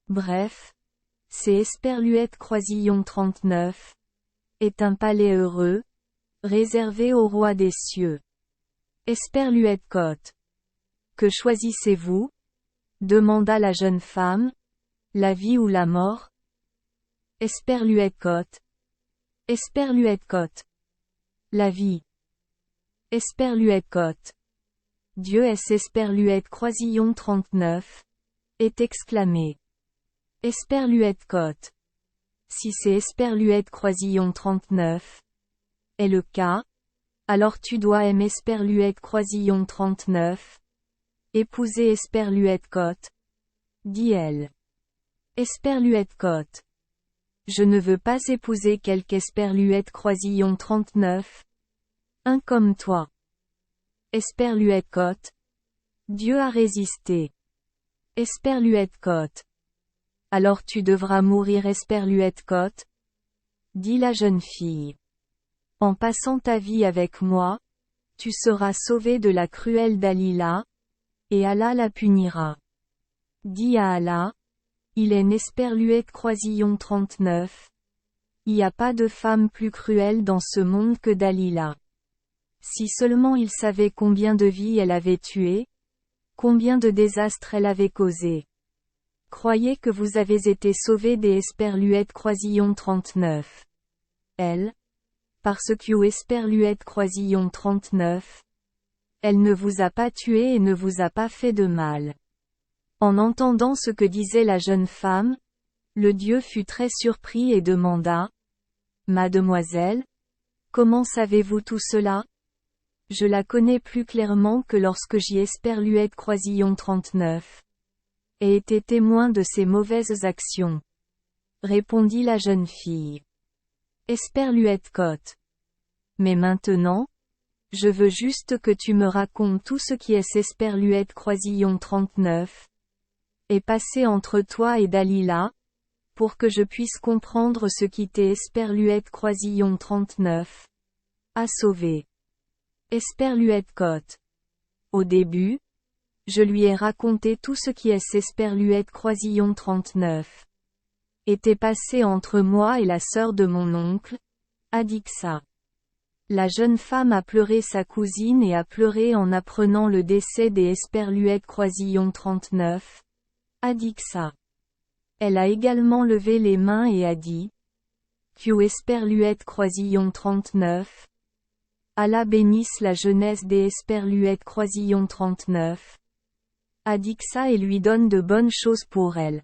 Bref, c'est Esperluette Croisillon 39. Est un palais heureux, réservé au roi des cieux. Esperluette Côte. Que choisissez-vous? Demanda la jeune femme. La vie ou la mort? Esperluette Côte. Esperluette Côte. La vie. Esperluette Côte. Dieu est Esperluette Croisillon 39. Est exclamé. Esperluette Côte. Si c'est Esperluette Croisillon 39. Est le cas, alors tu dois aimer Esperluette Croisillon 39. Épouser Esperluette Côte. Dit elle. Esperluette Côte. Je ne veux pas épouser quelque Esperluette Croisillon 39. Un comme toi. Esperluette-Cotte. Dieu a résisté. Esperluette-Cotte. Alors tu devras mourir Esperluette-Cotte, dit la jeune fille. En passant ta vie avec moi, tu seras sauvée de la cruelle Dalila, et Allah la punira. Dis à Allah, il est Esperluette Croisillon 39. Il n'y a pas de femme plus cruelle dans ce monde que Dalila. Si seulement il savait combien de vies elle avait tuées, combien de désastres elle avait causés. Croyez que vous avez été sauvés des Esperluette Croisillon 39. Elle, parce que Esperluette Croisillon 39, elle ne vous a pas tué et ne vous a pas fait de mal. En entendant ce que disait la jeune femme, le dieu fut très surpris et demanda, Mademoiselle, comment savez-vous tout cela? Je la connais plus clairement que lorsque j'y Esperluette Croisillon 39. Et été témoin de ses mauvaises actions. Répondit la jeune fille. Esperluette-Cotte. Mais maintenant, je veux juste que tu me racontes tout ce qui est Esperluette Croisillon 39. Et passé entre toi et Dalila, pour que je puisse comprendre ce qui t'est Esperluette Croisillon 39. A sauvé. Esperluette-Cotte. Au début, je lui ai raconté tout ce qui est Esperluette Croisillon 39. Était passé entre moi et la sœur de mon oncle, Adixa. La jeune femme a pleuré sa cousine et a pleuré en apprenant le décès des Esperluette Croisillon 39. Adixa. Elle a également levé les mains et a dit, Que Esperluette Croisillon 39. Allah bénisse la jeunesse des Esperluette Croisillon 39. Adixa et lui donne de bonnes choses pour elle.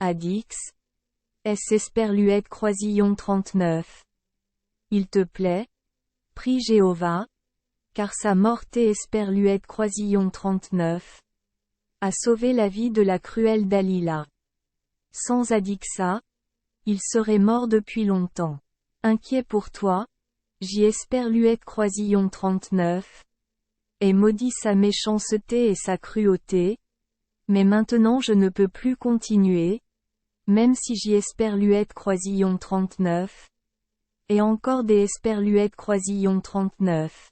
Adix. Esperluette Croisillon 39. Il te plaît? Prie Jéhovah, car sa morte Esperluette Croisillon 39 a sauvé la vie de la cruelle Dalila. Sans Adixa, il serait mort depuis longtemps. Inquiet pour toi, j'y Esperluette Croisillon 39 et maudit sa méchanceté et sa cruauté, mais maintenant je ne peux plus continuer, même si j'y Esperluette Croisillon 39 et encore des Esperluette Croisillon 39.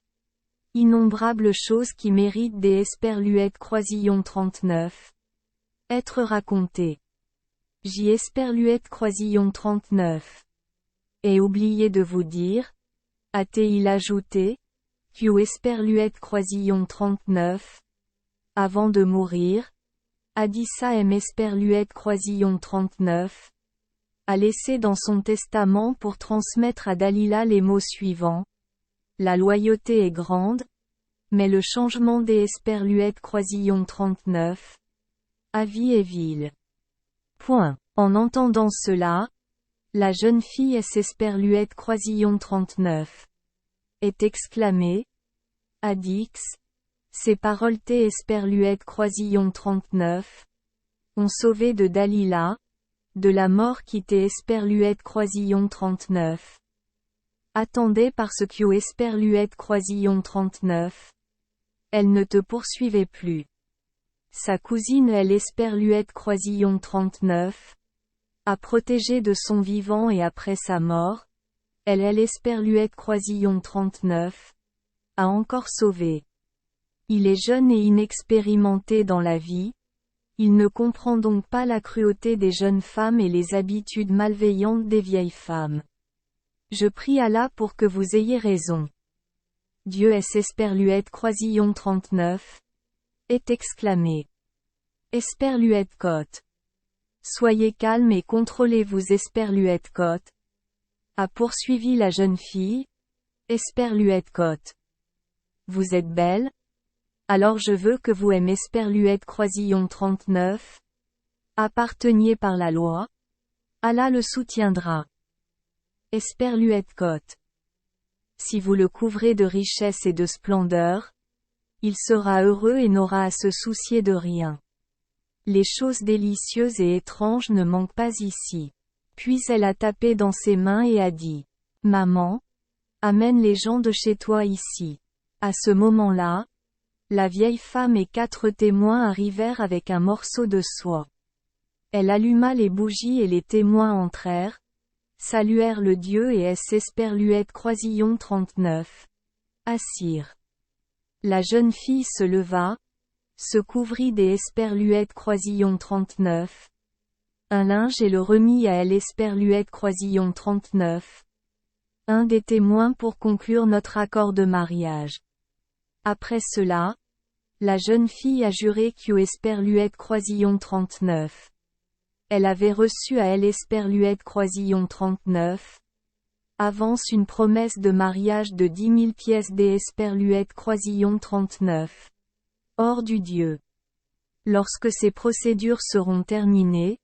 Innombrables choses qui méritent des Esperluette Croisillon 39. Être racontées. J'y Esperluette Croisillon 39. Et oublié de vous dire, a-t-il ajouté, que Esperluette Croisillon 39. Avant de mourir, Adissa M. Esperluette Croisillon 39. A laissé dans son testament pour transmettre à Dalila les mots suivants. La loyauté est grande, mais le changement des Esperluette Croisillon 39. Avis est vil. Point. En entendant cela, la jeune fille Esperluette Croisillon 39 est exclamée, Adix, ces paroles Esperluette Croisillon 39 ont sauvé de Dalila, de la mort qui Esperluette Croisillon 39. Attendez parce que Esperluette Croisillon 39. Elle ne te poursuivait plus. Sa cousine Esperluette Croisillon 39 a protégé de son vivant et après sa mort, Esperluette Croisillon 39 a encore sauvé. Il est jeune et inexpérimenté dans la vie, il ne comprend donc pas la cruauté des jeunes femmes et les habitudes malveillantes des vieilles femmes. Je prie Allah pour que vous ayez raison. Dieu Esperluette Croisillon 39 est exclamé. Esperluette-Cotte. Soyez calme et contrôlez-vous Esperluette-Cotte. A poursuivi la jeune fille. Esperluette-Cotte. Vous êtes belle? Alors je veux que vous Esperluette Croisillon 39. Apparteniez par la loi. Allah le soutiendra. Esperluette-Cotte. Si vous le couvrez de richesse et de splendeur, il sera heureux et n'aura à se soucier de rien. Les choses délicieuses et étranges ne manquent pas ici. Puis elle a tapé dans ses mains et a dit, Maman, amène les gens de chez toi ici. À ce moment-là, la vieille femme et 4 témoins arrivèrent avec un morceau de soie. Elle alluma les bougies et les témoins entrèrent, saluèrent le Dieu et Esperluette Croisillon 39. Assirent. La jeune fille se leva, se couvrit des Esperluette Croisillon 39. Un linge et le remit à elle Esperluette Croisillon 39. Un des témoins pour conclure notre accord de mariage. Après cela, la jeune fille a juré qu'au Esperluette Croisillon 39. Elle avait reçu à elle Esperluette Croisillon 39. Avance une promesse de mariage de 10 000 pièces des Esperluette Croisillon 39. Hors du Dieu. Lorsque ces procédures seront terminées,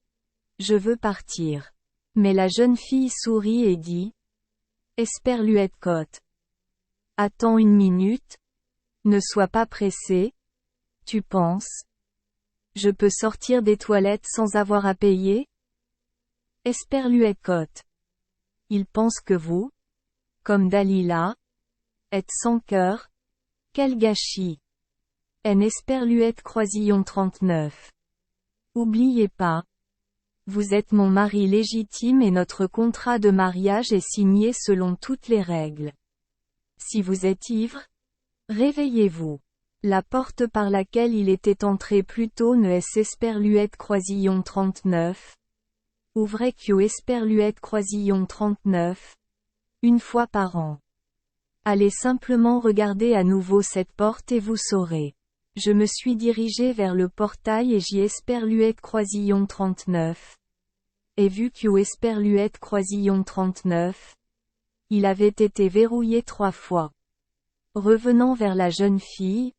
je veux partir. Mais la jeune fille sourit et dit, Esperluette Cotte. Attends une minute. Ne sois pas pressé. Tu penses? Je peux sortir des toilettes sans avoir à payer? Esperluette Cotte. Il pense que vous, comme Dalila, êtes sans cœur. Quel gâchis. En Esperluette Croisillon 39. Oubliez pas. Vous êtes mon mari légitime et notre contrat de mariage est signé selon toutes les règles. Si vous êtes ivre, réveillez-vous. La porte par laquelle il était entré plus tôt ne est Esperluette Croisillon 39. Ouvrez qu'au Esperluette Croisillon 39. Une fois par an. Allez simplement regarder à nouveau cette porte et vous saurez. Je me suis dirigé vers le portail et j'y Esperluette Croisillon 39. Et vu qu'au Esperluette Croisillon 39. Il avait été verrouillé 3 fois. Revenant vers la jeune fille,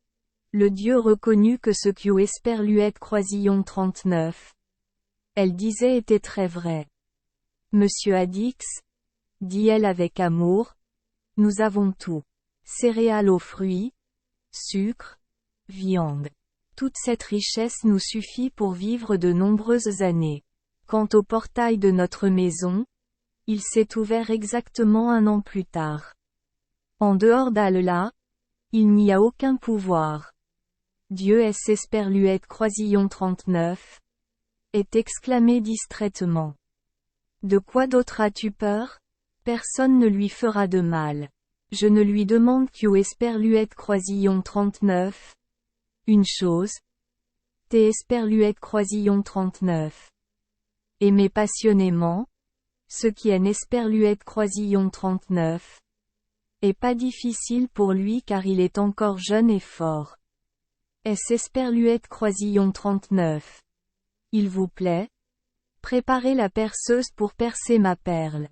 le Dieu reconnut que ce qu'au Esperluette Croisillon 39. Elle disait était très vrai. Monsieur Addix, dit-elle avec amour, nous avons tout. Céréales aux fruits, sucre, viande. Toute cette richesse nous suffit pour vivre de nombreuses années. Quant au portail de notre maison, il s'est ouvert exactement 1 an plus tard. En dehors d'Allah, il n'y a aucun pouvoir. Dieu Esperluette Croisillon 39. Est exclamé distraitement. De quoi d'autre as-tu peur? Personne ne lui fera de mal. Je ne lui demande qu'au Esperluette Croisillon 39. Une chose. T'es Esperluette Croisillon 39. Aimer passionnément. Ce qui est Esperluette Croisillon 39. Est pas difficile pour lui car il est encore jeune et fort. Est Esperluette Croisillon 39. Il vous plaît? Préparez la perceuse pour percer ma perle.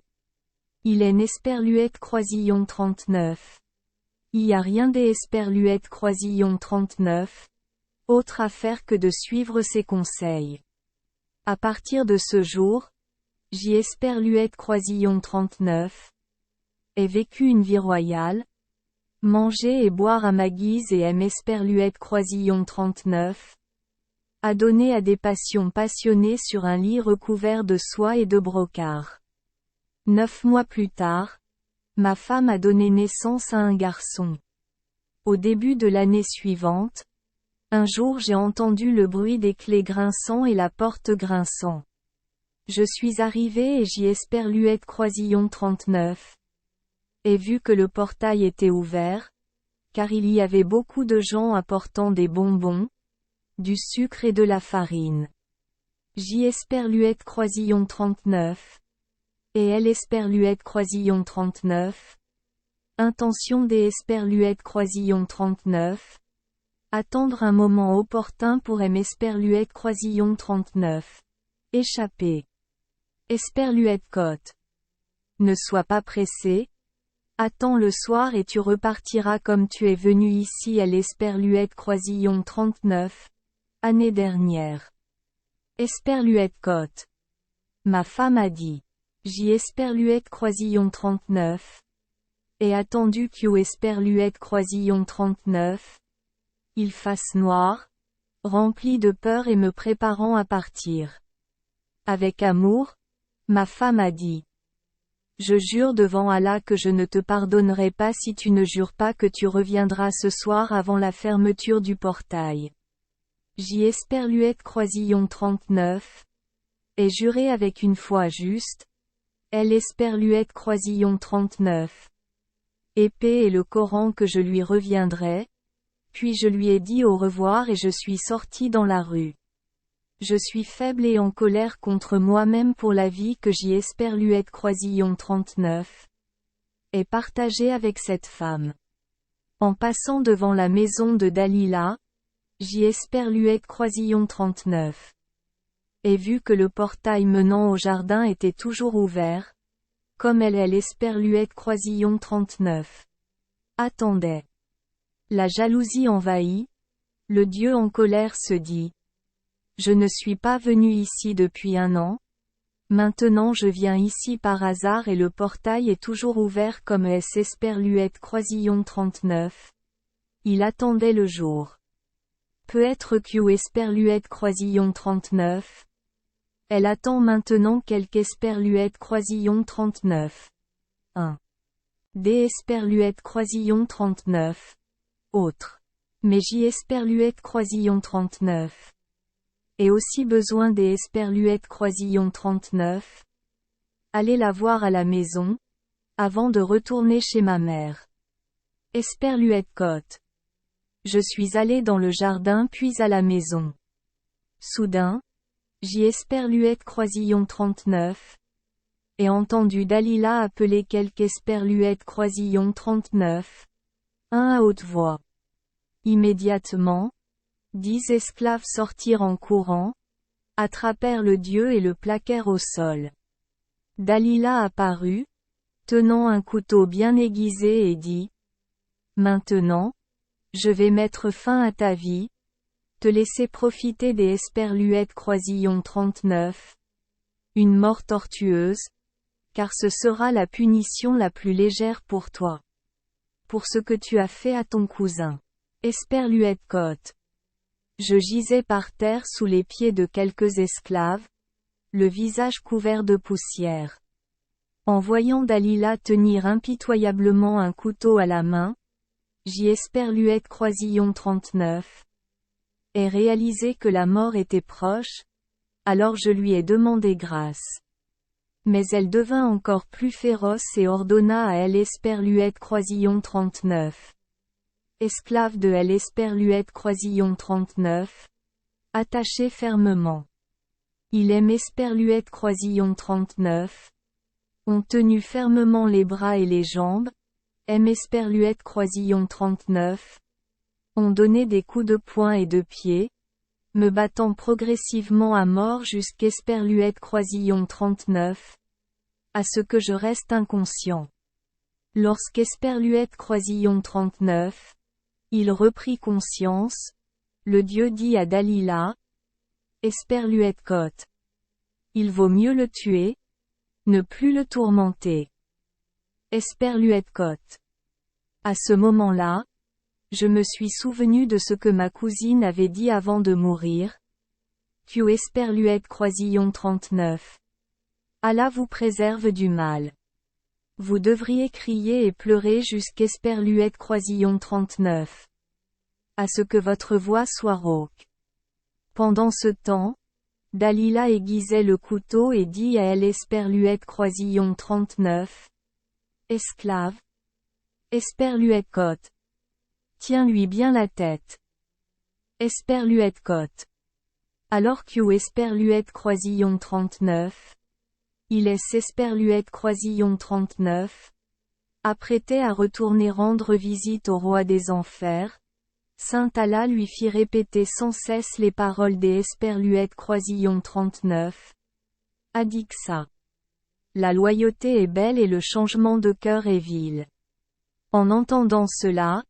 Il est Esperluette Croisillon 39. Y a rien des Esperluette Croisillon 39. Autre affaire que de suivre ses conseils. À partir de ce jour, j'y Esperluette Croisillon 39. Ai vécu une vie royale. Manger et boire à ma guise et aime Esperluette Croisillon 39. A donné à des passions passionnées sur un lit recouvert de soie et de brocart. 9 mois plus tard, ma femme a donné naissance à un garçon. Au début de l'année suivante, un jour j'ai entendu le bruit des clés grinçant et la porte grinçant. Je suis arrivé et j'y Esperluette Croisillon 39. Ai vu que le portail était ouvert, car il y avait beaucoup de gens apportant des bonbons, du sucre et de la farine. J'y Esperluette Croisillon 39. Et elle Esperluette Croisillon 39. Intention des Esperluette Croisillon 39. Attendre un moment opportun pour Esperluette Croisillon 39. Échapper. Esperluette Cotte. Ne sois pas pressé. Attends le soir et tu repartiras comme tu es venu ici à l'Esperluette Croisillon 39. Année dernière. Esperluette Cotte. Ma femme a dit. J'y Esperluette Croisillon 39. Et attendu qu'au Esperluette Croisillon 39. Il fasse noir. Rempli de peur et me préparant à partir. Avec amour, ma femme a dit. Je jure devant Allah que je ne te pardonnerai pas si tu ne jures pas que tu reviendras ce soir avant la fermeture du portail. J'y espère Luette Croisillon 39. Et juré avec une foi juste. Elle espère Luette Croisillon 39. Épée et le Coran que je lui reviendrai. Puis je lui ai dit au revoir et je suis sorti dans la rue. Je suis faible et en colère contre moi-même pour la vie que j'y espère Luette Croisillon 39. Et partagée avec cette femme. En passant devant la maison de Dalila, j'y espère Luette Croisillon 39. Et vu que le portail menant au jardin était toujours ouvert, comme elle espère Luette Croisillon 39. Attendait. La jalousie envahit, le Dieu en colère se dit. Je ne suis pas venu ici depuis 1 an. Maintenant je viens ici par hasard et le portail est toujours ouvert comme espère Luette Croisillon 39. Il attendait le jour. Peut-être que espère Luette Croisillon 39. Elle attend maintenant espère Luette Croisillon 39. 1. D espère Luette Croisillon 39. Autre. Mais j'y espère Luette Croisillon 39. Et aussi besoin des Esperluette Croisillon 39. Allez la voir à la maison, avant de retourner chez ma mère. Esperluette Côte. Je suis allé dans le jardin puis à la maison. Soudain, j'y Esperluette Croisillon 39. Et entendu Dalila appeler Esperluette Croisillon 39. À haute voix. Immédiatement, 10 esclaves sortirent en courant, attrapèrent le dieu et le plaquèrent au sol. Dalila apparut, tenant un couteau bien aiguisé et dit, « Maintenant, je vais mettre fin à ta vie, te laisser profiter des Esperluette Croisillon 39. Une mort tortueuse, car ce sera la punition la plus légère pour toi. Pour ce que tu as fait à ton cousin. Esperluette Côte. Je gisais par terre sous les pieds de quelques esclaves, le visage couvert de poussière. En voyant Dalila tenir impitoyablement un couteau à la main, j'y Esperluette Croisillon 39. Et réalisé que la mort était proche, alors je lui ai demandé grâce. Mais elle devint encore plus féroce et ordonna à elle Esperluette Croisillon 39. Esclave de elle Esperluette Croisillon 39. Attaché fermement. Il aime Esperluette Croisillon 39. Ont tenu fermement les bras et les jambes. Aime Esperluette Croisillon 39. Ont donné des coups de poing et de pied. Me battant progressivement à mort jusqu'Esperluette Croisillon 39. À ce que je reste inconscient. Lorsqu'Esperluette Croisillon 39. Il reprit conscience. Le dieu dit à Dalila. Esperluette Côte. Il vaut mieux le tuer. Ne plus le tourmenter. Esperluette Côte. À ce moment-là, je me suis souvenu de ce que ma cousine avait dit avant de mourir. Que Esperluette Croisillon 39. Allah vous préserve du mal. Vous devriez crier et pleurer jusqu'Esperluette Croisillon 39. À ce que votre voix soit rauque. Pendant ce temps, Dalila aiguisait le couteau et dit à elle Esperluette Croisillon 39. Esclave. Esperluette Côte. Tiens-lui bien la tête. Esperluette Côte. Alors que Esperluette Croisillon 39. Il est Esperluette Croisillon 39. Apprêtait à retourner rendre visite au roi des enfers. Saint Allah lui fit répéter sans cesse les paroles des Esperluette Croisillon 39. Adixa. La loyauté est belle et le changement de cœur est vil. En entendant cela,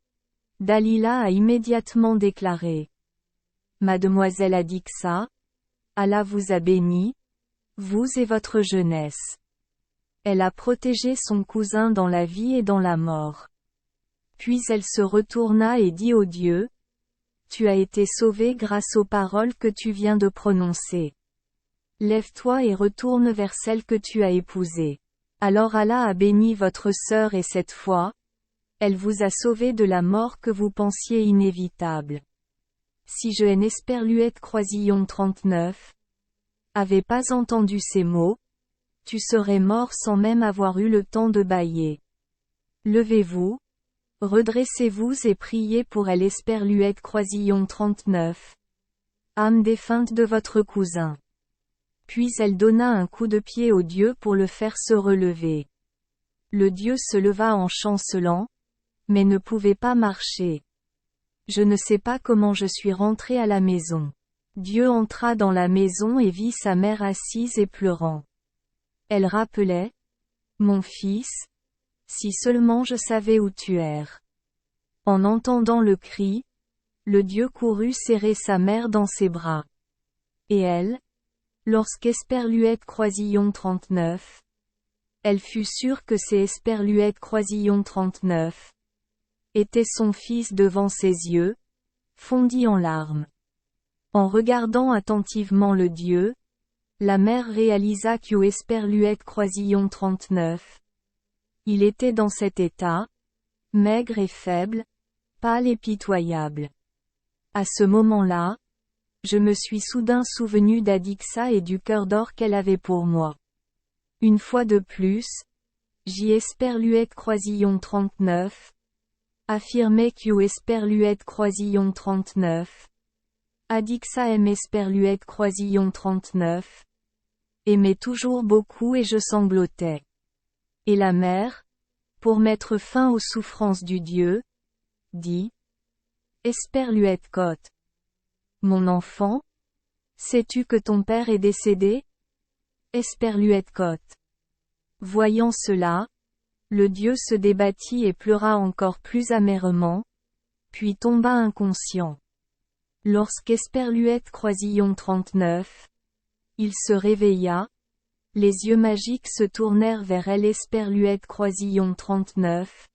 Dalila a immédiatement déclaré. Mademoiselle Adixa, Allah vous a béni, vous et votre jeunesse. Elle a protégé son cousin dans la vie et dans la mort. Puis elle se retourna et dit au Dieu, tu as été sauvé grâce aux paroles que tu viens de prononcer. Lève-toi et retourne vers celle que tu as épousée. Alors Allah a béni votre sœur et cette fois, elle vous a sauvé de la mort que vous pensiez inévitable. Si je n Esperluette Croisillon 39 avait pas entendu ces mots, tu serais mort sans même avoir eu le temps de bâiller. Levez-vous, redressez-vous et priez pour elle Esperluette Croisillon 39. Âme défunte de votre cousin. Puis elle donna un coup de pied au dieu pour le faire se relever. Le dieu se leva en chancelant, mais ne pouvait pas marcher. Je ne sais pas comment je suis rentré à la maison. Dieu entra dans la maison et vit sa mère assise et pleurant. Elle rappelait, « Mon fils, si seulement je savais où tu erres. » En entendant le cri, le dieu courut serrer sa mère dans ses bras. Et elle, lorsqu'Esperluette Croisillon 39, elle fut sûre que c'est Esperluette Croisillon 39, était son fils devant ses yeux, fondit en larmes. En regardant attentivement le dieu, la mère réalisa que Esperluette Croisillon 39. Il était dans cet état, maigre et faible, pâle et pitoyable. À ce moment-là, je me suis soudain souvenu d'Adixa et du cœur d'or qu'elle avait pour moi. Une fois de plus, Esperluette Croisillon 39 affirmait que Esperluette Croisillon 39. Adixa aime Esperluette Croisillon 39. Aimait toujours beaucoup et je sanglotais. Et la mère, pour mettre fin aux souffrances du dieu, dit, Esperluette Cotte. Mon enfant, sais-tu que ton père est décédé? Esperluette Cotte. Voyant cela, le dieu se débattit et pleura encore plus amèrement, puis tomba inconscient. Lorsqu'Esperluette Croisillon 39, il se réveilla, les yeux magiques se tournèrent vers elle Esperluette Croisillon 39,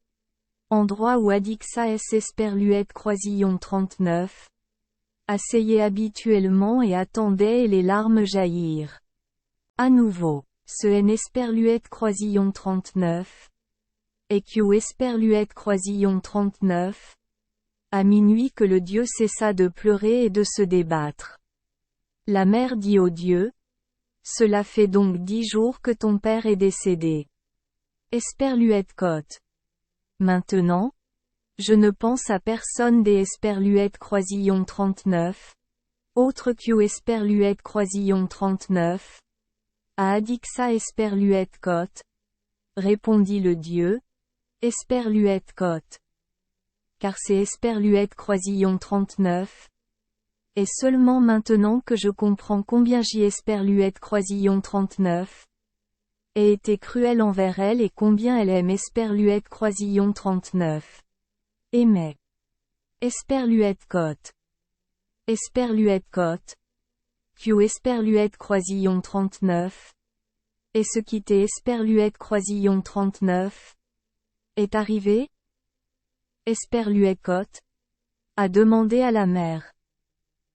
endroit où Adixa Esperluette Croisillon 39, asseyait habituellement et attendait et les larmes jaillirent. À nouveau, ce n Esperluette Croisillon 39, et que Esperluette Croisillon 39, à minuit que le dieu cessa de pleurer et de se débattre. La mère dit au dieu, cela fait donc 10 jours que ton père est décédé. Esperluette Cotte. Maintenant, je ne pense à personne des Esperluette Croisillon 39, autre que Esperluette Croisillon 39, à Adixa Esperluette Cotte, répondit le dieu, Esperluette Cotte. Car c'est Esperluette Croisillon 39. Et seulement maintenant que je comprends combien Esperluette Croisillon 39 a été cruelle envers elle et combien elle aime Esperluette Croisillon 39. Aimait. Esperluette Cotte. Esperluette Cotte. Que Esperluette Croisillon 39. Et ce qui t'est Esperluette Croisillon 39 est arrivé? Esperluette Cotte a demandé à la mère.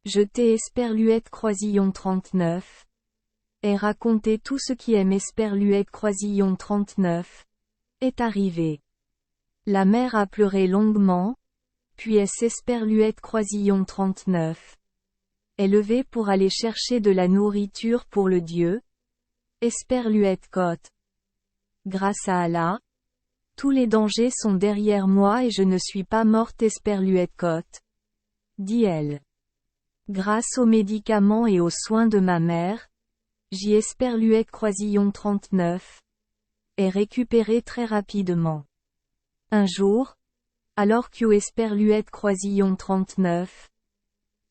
Je t'ai Esperluette Croisillon 39 et raconté tout ce qui aime Esperluette Croisillon 39 est arrivé. La mère a pleuré longuement, puis Esperluette Croisillon 39 est levée pour aller chercher de la nourriture pour le dieu, Esperluette Cotte. Grâce à Allah, tous les dangers sont derrière moi et je ne suis pas morte Esperluette Cotte, dit-elle. Grâce aux médicaments et aux soins de ma mère, Esperluette Croisillon 39 est récupérée très rapidement. Un jour, alors que Esperluette Croisillon 39,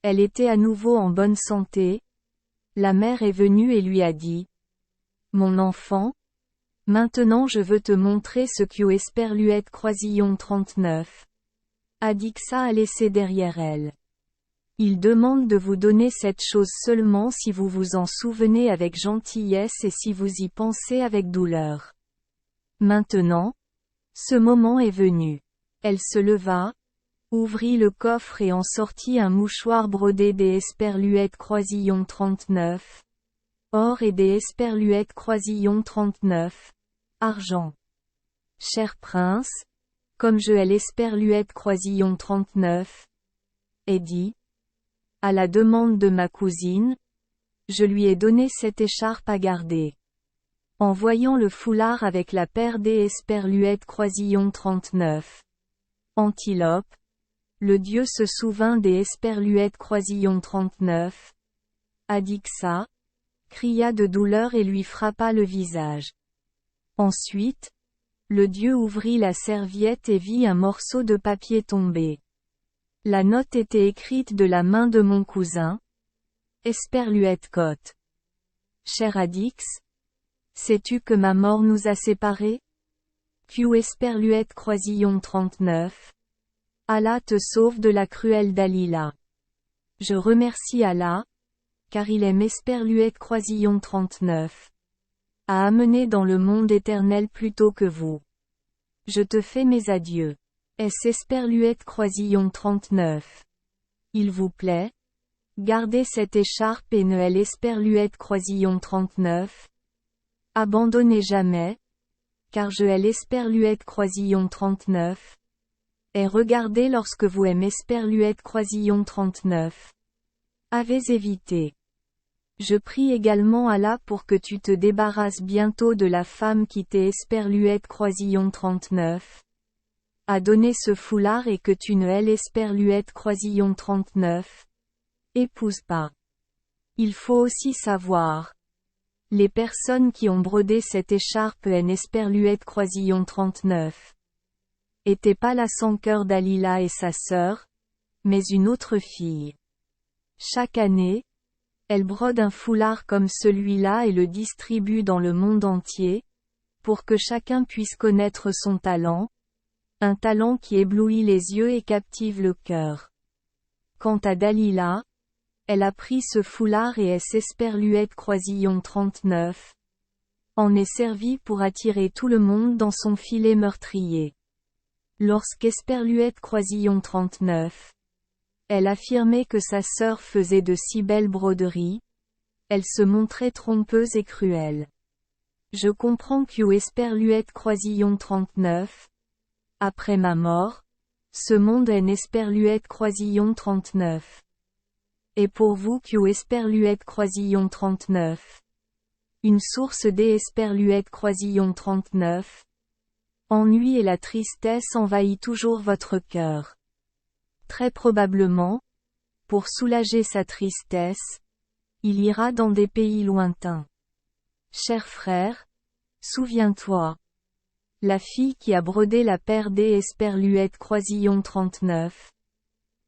elle était à nouveau en bonne santé, la mère est venue et lui a dit, mon enfant, maintenant je veux te montrer ce que Esperluette Croisillon 39 Adixa a laissé derrière elle. Il demande de vous donner cette chose seulement si vous vous en souvenez avec gentillesse et si vous y pensez avec douleur. Maintenant, ce moment est venu. Elle se leva, ouvrit le coffre et en sortit un mouchoir brodé des Esperluette Croisillon 39. Or et des Esperluette Croisillon 39. Argent. Cher prince, comme je hais l'esperluette croisillon 39, est dit, à la demande de ma cousine, je lui ai donné cette écharpe à garder. En voyant le foulard avec la paire des esperluettes croisillon 39. Antilope. Le dieu se souvint des esperluettes croisillon 39. Adixa. Cria de douleur et lui frappa le visage. Ensuite, le dieu ouvrit la serviette et vit un morceau de papier tomber. La note était écrite de la main de mon cousin. Esperluette Cotte. Cher Adix, sais-tu que ma mort nous a séparés? Q Esperluette croisillon 39. Allah te sauve de la cruelle Dalila. Je remercie Allah, car il aime Esperluette croisillon 39. À amener dans le monde éternel plutôt que vous. Je te fais mes adieux. S. Esperluette croisillon 39. Il vous plaît? Gardez cette écharpe et Noël Esperluette croisillon 39. Abandonnez jamais, car je hais l'esperluette croisillon 39. Et regardez lorsque vous aimez esperluette croisillon 39. Avez évité. Je prie également Allah pour que tu te débarrasses bientôt de la femme qui t'est esperluette croisillon 39. A donné ce foulard et que tu ne hais l'esperluette croisillon 39. Épouse pas. Il faut aussi savoir. Les personnes qui ont brodé cette écharpe en esperluette croisillon 39. Étaient pas la sans-cœur Dalila et sa sœur, mais une autre fille. Chaque année, elle brode un foulard comme celui-là et le distribue dans le monde entier, pour que chacun puisse connaître son talent, un talent qui éblouit les yeux et captive le cœur. Quant à Dalila, elle a pris ce foulard et esperluette croisillon 39. En est servie pour attirer tout le monde dans son filet meurtrier. Lorsqu'Esperluette croisillon 39. Elle affirmait que sa sœur faisait de si belles broderies. Elle se montrait trompeuse et cruelle. Je comprends que Esperluette croisillon 39. Après ma mort, ce monde est Esperluette croisillon 39. Et pour vous que Esperluette croisillon 39. Une source des Esperluette croisillon 39. Ennui et la tristesse envahit toujours votre cœur. Très probablement, pour soulager sa tristesse, il ira dans des pays lointains. Cher frère, souviens-toi. La fille qui a brodé la paire des Esperluette croisillon 39.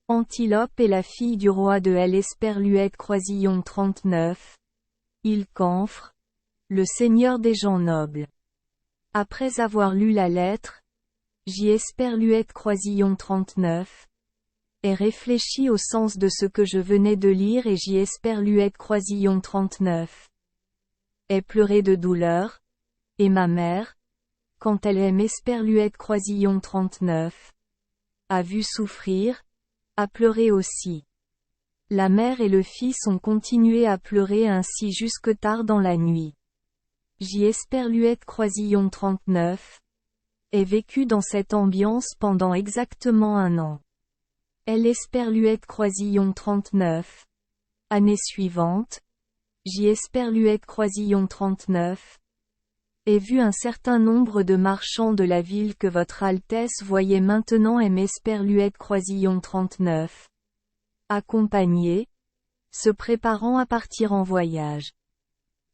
Antilope est la fille du roi de Esperluette croisillon 39. Il Camphre, le seigneur des gens nobles. Après avoir lu la lettre, Esperluette croisillon 39. Et réfléchi au sens de ce que je venais de lire et Esperluette croisillon 39. Et pleuré de douleur. Et ma mère, quand elle aime Esperluette croisillon 39. A vu souffrir, a pleuré aussi. La mère et le fils ont continué à pleurer ainsi jusque tard dans la nuit. Esperluette croisillon 39. Est vécu dans cette ambiance pendant exactement 1 an. Esperluette croisillon 39. Année suivante. Esperluette croisillon 39. Ai vu un certain nombre de marchands de la ville que votre Altesse voyait maintenant Esperluette croisillon 39. Accompagnés, se préparant à partir en voyage.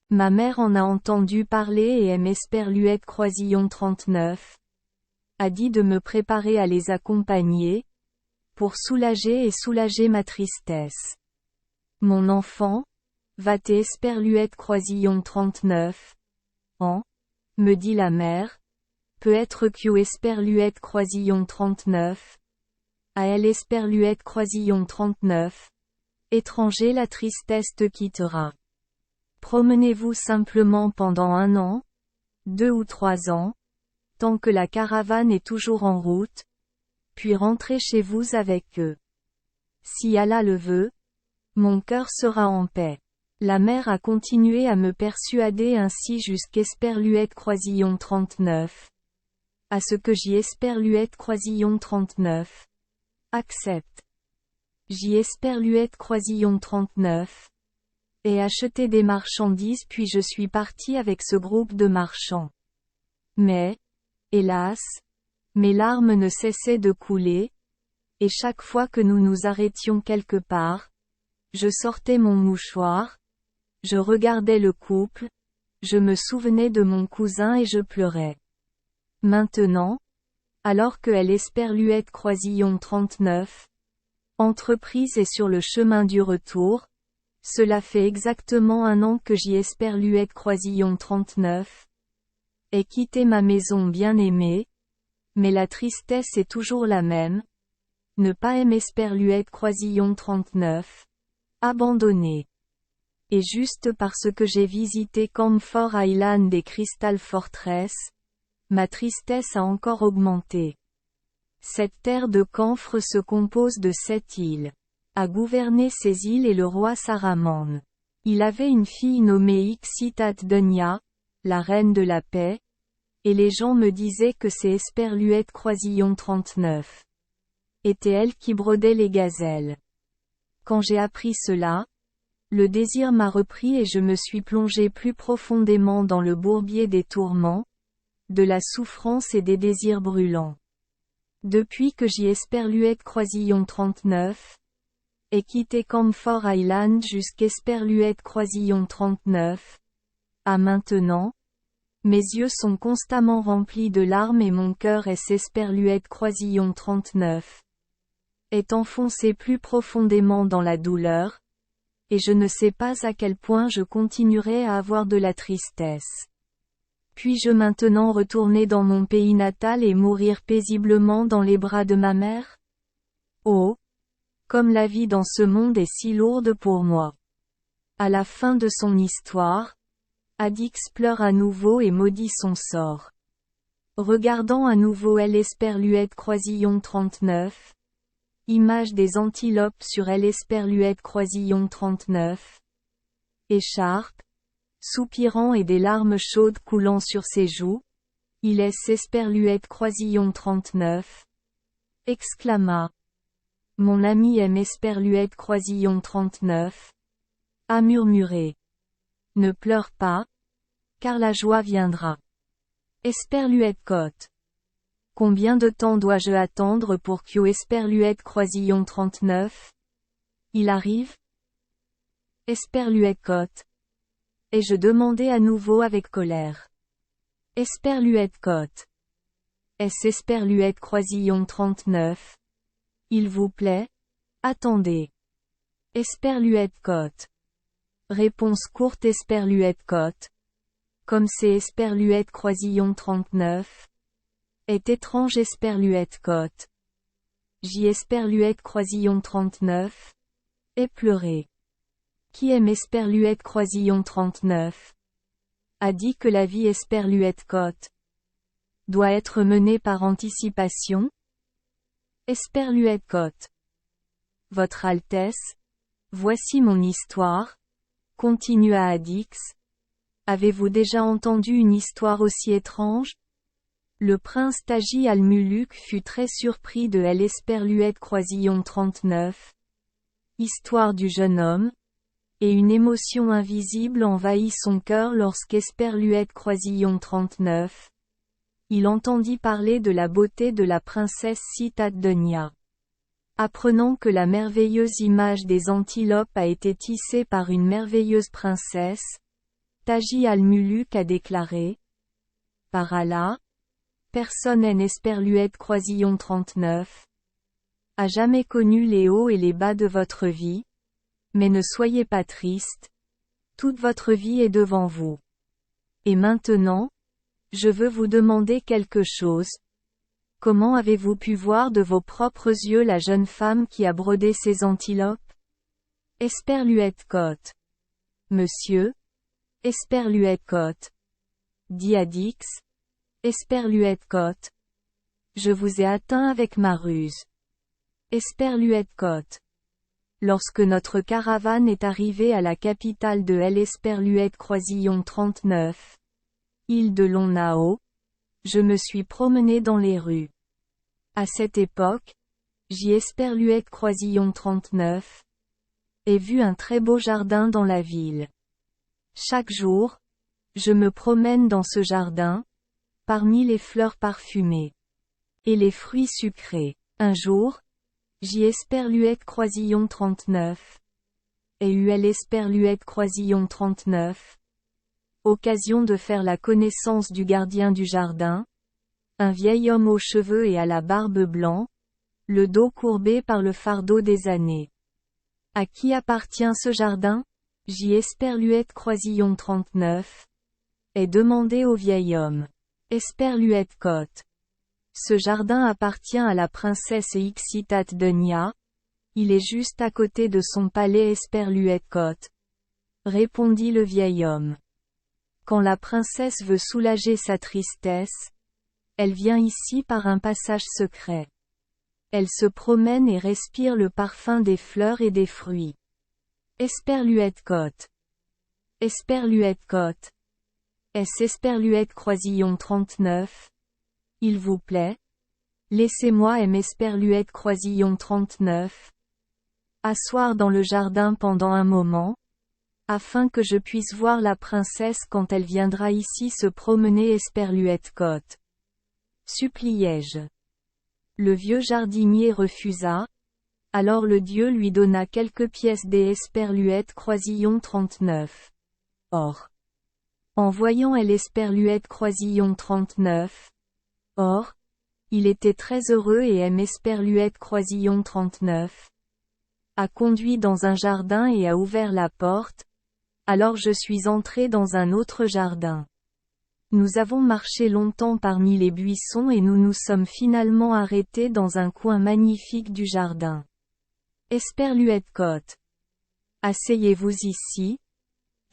Ma mère en a entendu parler et Esperluette croisillon 39. A dit de me préparer à les accompagner, pour soulager ma tristesse. Mon enfant, va-t Esperluette croisillon 39. Me dit la mère, peut être que Esperluette croisillon 39. À elle Esperluette croisillon 39. Étranger la tristesse te quittera. Promenez-vous simplement pendant 1 an, 2 ou 3 ans, tant que la caravane est toujours en route, puis rentrez chez vous avec eux. Si Allah le veut, mon cœur sera en paix. La mère a continué à me persuader ainsi jusqu'Esperluette Croisillon 39. À ce que Esperluette Croisillon 39. Accepte. Esperluette Croisillon 39. Et acheté des marchandises puis je suis parti avec ce groupe de marchands. Mais, hélas, mes larmes ne cessaient de couler, et chaque fois que nous nous arrêtions quelque part, je sortais mon mouchoir, je regardais le couple, je me souvenais de mon cousin et je pleurais. Maintenant, alors que Esperluette Croisillon 39, entreprise est sur le chemin du retour, cela fait exactement 1 an que Esperluette Croisillon 39 ait quitté ma maison bien-aimée, mais la tristesse est toujours la même. Ne pas aimer Esperluette Croisillon 39. Abandonné. Et juste parce que j'ai visité Camphor Island et Crystal Fortress, ma tristesse a encore augmenté. Cette terre de camphre se compose de 7 îles. A gouverné ces îles et le roi Saramand. Il avait une fille nommée Xitat Dunya, la reine de la paix, et les gens me disaient que c'est Esperluette Croisillon 39. Était elle qui brodait les gazelles. Quand j'ai appris cela, le désir m'a repris et je me suis plongé plus profondément dans le bourbier des tourments, de la souffrance et des désirs brûlants. Depuis que Esperluette Croisillon 39 ait quitté Camphor Island jusqu'Esperluette Croisillon 39, à maintenant, mes yeux sont constamment remplis de larmes et mon cœur Esperluette Croisillon 39 est enfoncé plus profondément dans la douleur, et je ne sais pas à quel point je continuerai à avoir de la tristesse. Puis-je maintenant retourner dans mon pays natal et mourir paisiblement dans les bras de ma mère? Oh! Comme la vie dans ce monde est si lourde pour moi. À la fin de son histoire, Addix pleure à nouveau et maudit son sort. Regardant à nouveau Esperluette Croisillon 39. Image des antilopes sur Esperluette Croisillon 39. Écharpe, soupirant et des larmes chaudes coulant sur ses joues, il est Esperluette Croisillon 39. Exclama. Mon ami aime Esperluette Croisillon 39. A murmuré. Ne pleure pas, car la joie viendra. Esperluette Côte. Combien de temps dois-je attendre pour que Esperluette Croisillon 39? Il arrive? Esperluette Côte. Et je demandai à nouveau avec colère. Esperluette Côte. Est-ce Esperluette Croisillon 39? Il vous plaît? Attendez. Esperluette Côte. Réponse courte Esperluette Côte. Comme c'est Esperluette Croisillon 39. Est étrange Esperluette Côte. Esperluette Croisillon 39. Et pleurer. Qui aime Esperluette Croisillon 39? A dit que la vie Esperluette Côte doit être menée par anticipation? Esperluette Côte. Votre Altesse, voici mon histoire, continua Addix. Avez-vous déjà entendu une histoire aussi étrange? Le prince Taji al-Muluk fut très surpris de Esperluette Croisillon 39. Histoire du jeune homme. Et une émotion invisible envahit son cœur lorsqu'Esperluette Croisillon 39. Il entendit parler de la beauté de la princesse Xitat Dunya. Apprenant que la merveilleuse image des antilopes a été tissée par une merveilleuse princesse, Taji al-Muluk a déclaré. Par Allah, personne Esperluette Croisillon 39 a jamais connu les hauts et les bas de votre vie, mais ne soyez pas triste, toute votre vie est devant vous. Et maintenant, je veux vous demander quelque chose. Comment avez-vous pu voir de vos propres yeux la jeune femme qui a brodé ces antilopes? Esperluette Côte. Monsieur? Esperluette Côte. Dit Addix. Esperluette Côte. Je vous ai atteint avec ma ruse. Esperluette Côte. lorsque notre caravane est arrivée à la capitale de l'Esperluette Croisillon 39, île de Longnao, je me suis promené dans les rues. À cette époque, Esperluette Croisillon 39 ai vu un très beau jardin dans la ville. Chaque jour, je me promène dans ce jardin, parmi les fleurs parfumées et les fruits sucrés. Un jour, Esperluette Croisillon 39 et Esperluette Croisillon 39, occasion de faire la connaissance du gardien du jardin, un vieil homme aux cheveux et à la barbe blanc, le dos courbé par le fardeau des années. À qui appartient ce jardin? Esperluette Croisillon 39 est demandé au vieil homme. Esperluette Côte. Ce jardin appartient à la princesse Ixitat Dunya. Il est juste à côté de son palais Esperluette Côte, répondit le vieil homme. Quand la princesse veut soulager sa tristesse, elle vient ici par un passage secret. Elle se promène et respire le parfum des fleurs et des fruits. Esperluette Côte. Esperluette Côte. Esperluette Croisillon 39. Il vous plaît? Laissez-moi Esperluette Croisillon 39 asseoir dans le jardin pendant un moment, afin que je puisse voir la princesse quand elle viendra ici se promener Esperluette Côte. Suppliai-je. Le vieux jardinier refusa, alors le dieu lui donna quelques pièces d'Esperluette Croisillon 39. Or, en voyant Esperluette Croisillon 39, il était très heureux et Esperluette Croisillon 39 a conduit dans un jardin et a ouvert la porte, alors je suis entré dans un autre jardin. Nous avons marché longtemps parmi les buissons et nous nous sommes finalement arrêtés dans un coin magnifique du jardin. Esperluette Côte. Asseyez-vous ici.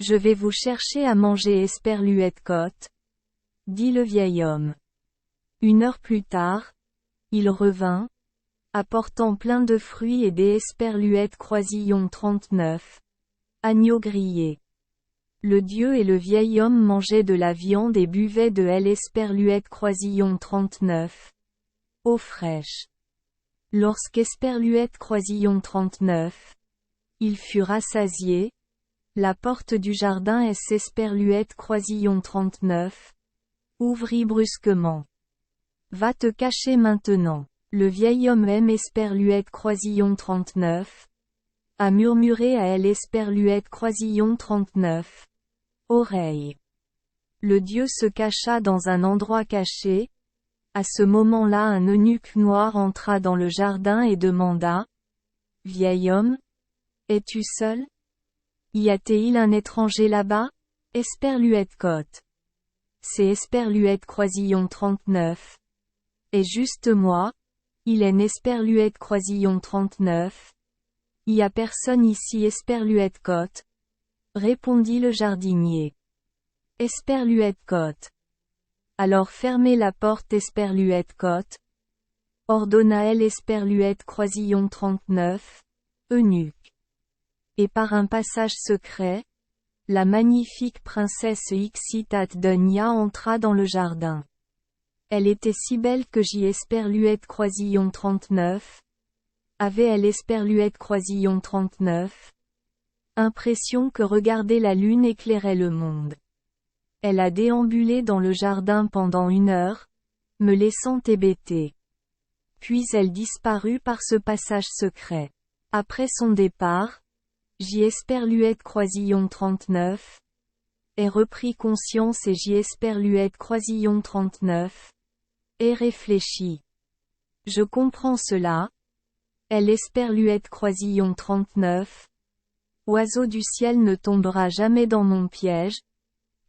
Je vais vous chercher à manger Esperluette Côte, dit le vieil homme. 1 heure plus tard, il revint, apportant plein de fruits et d'Esperluette Croisillon 39. Agneau grillé. Le dieu et le vieil homme mangeaient de la viande et buvaient de l'Esperluette Croisillon 39. Eau fraîche. Lorsqu'Esperluette Croisillon 39, il fut rassasié, la porte du jardin Esperluette Croisillon 39 ouvrit brusquement. Va te cacher maintenant. Le vieil homme Esperluette Croisillon 39 a murmuré à Esperluette Croisillon 39. Oreille. Le dieu se cacha dans un endroit caché. À ce moment-là un eunuque noir entra dans le jardin et demanda. Vieil homme, es-tu seul? Y a-t-il un étranger là-bas? Esperluette Côte. C'est Esperluette Croisillon 39. Et juste moi, il est Esperluette Croisillon 39. Y a personne ici Esperluette Côte, répondit le jardinier. Esperluette Côte. Alors fermez la porte Esperluette Côte, ordonna Esperluette Croisillon 39, eunuque. Et par un passage secret, la magnifique princesse Ixitat Dunya entra dans le jardin. Elle était si belle que Esperluette Croisillon 39 avait Esperluette Croisillon 39 impression que regarder la lune éclairait le monde. Elle a déambulé dans le jardin pendant 1 heure, me laissant hébété. Puis elle disparut par ce passage secret. Après son départ, Esperluette Croisillon 39 et reprit conscience et Esperluette Croisillon 39 et réfléchit. Je comprends cela. Esperluette Croisillon 39. Oiseau du ciel ne tombera jamais dans mon piège,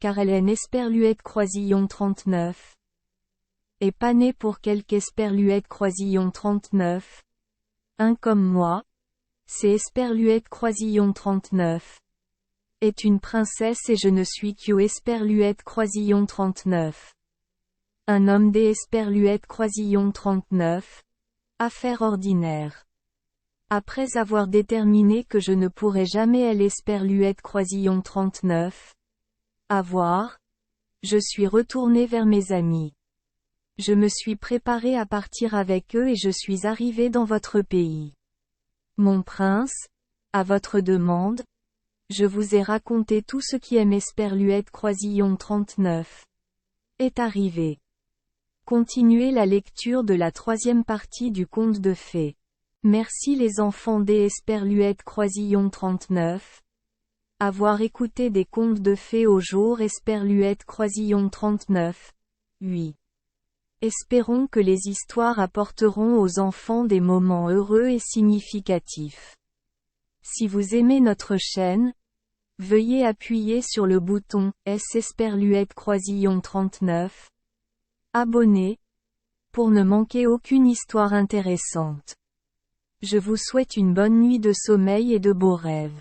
car elle est Esperluette Croisillon 39. Et pas né pour quelque Esperluette Croisillon 39. Un comme moi, c'est Esperluette Croisillon 39. Est une princesse et je ne suis que Esperluette Croisillon 39. Un homme d'Esperluette Croisillon 39. Affaire ordinaire. Après avoir déterminé que je ne pourrais jamais aller Esperluette Croisillon 39. Avoir. Je suis retourné vers mes amis. Je me suis préparé à partir avec eux et je suis arrivé dans votre pays. Mon prince, à votre demande, je vous ai raconté tout ce qui est Esperluette Croisillon 39. Est arrivé. Continuez la lecture de la troisième partie du conte de fées. Merci les enfants des Esperluette Croisillon 39. Avoir écouté des contes de fées au jour Esperluette Croisillon 39. 8. Espérons que les histoires apporteront aux enfants des moments heureux et significatifs. Si vous aimez notre chaîne, veuillez appuyer sur le bouton S Esperluette Croisillon 39. Abonner, pour ne manquer aucune histoire intéressante. Je vous souhaite une bonne nuit de sommeil et de beaux rêves.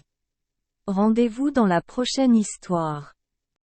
Rendez-vous dans la prochaine histoire.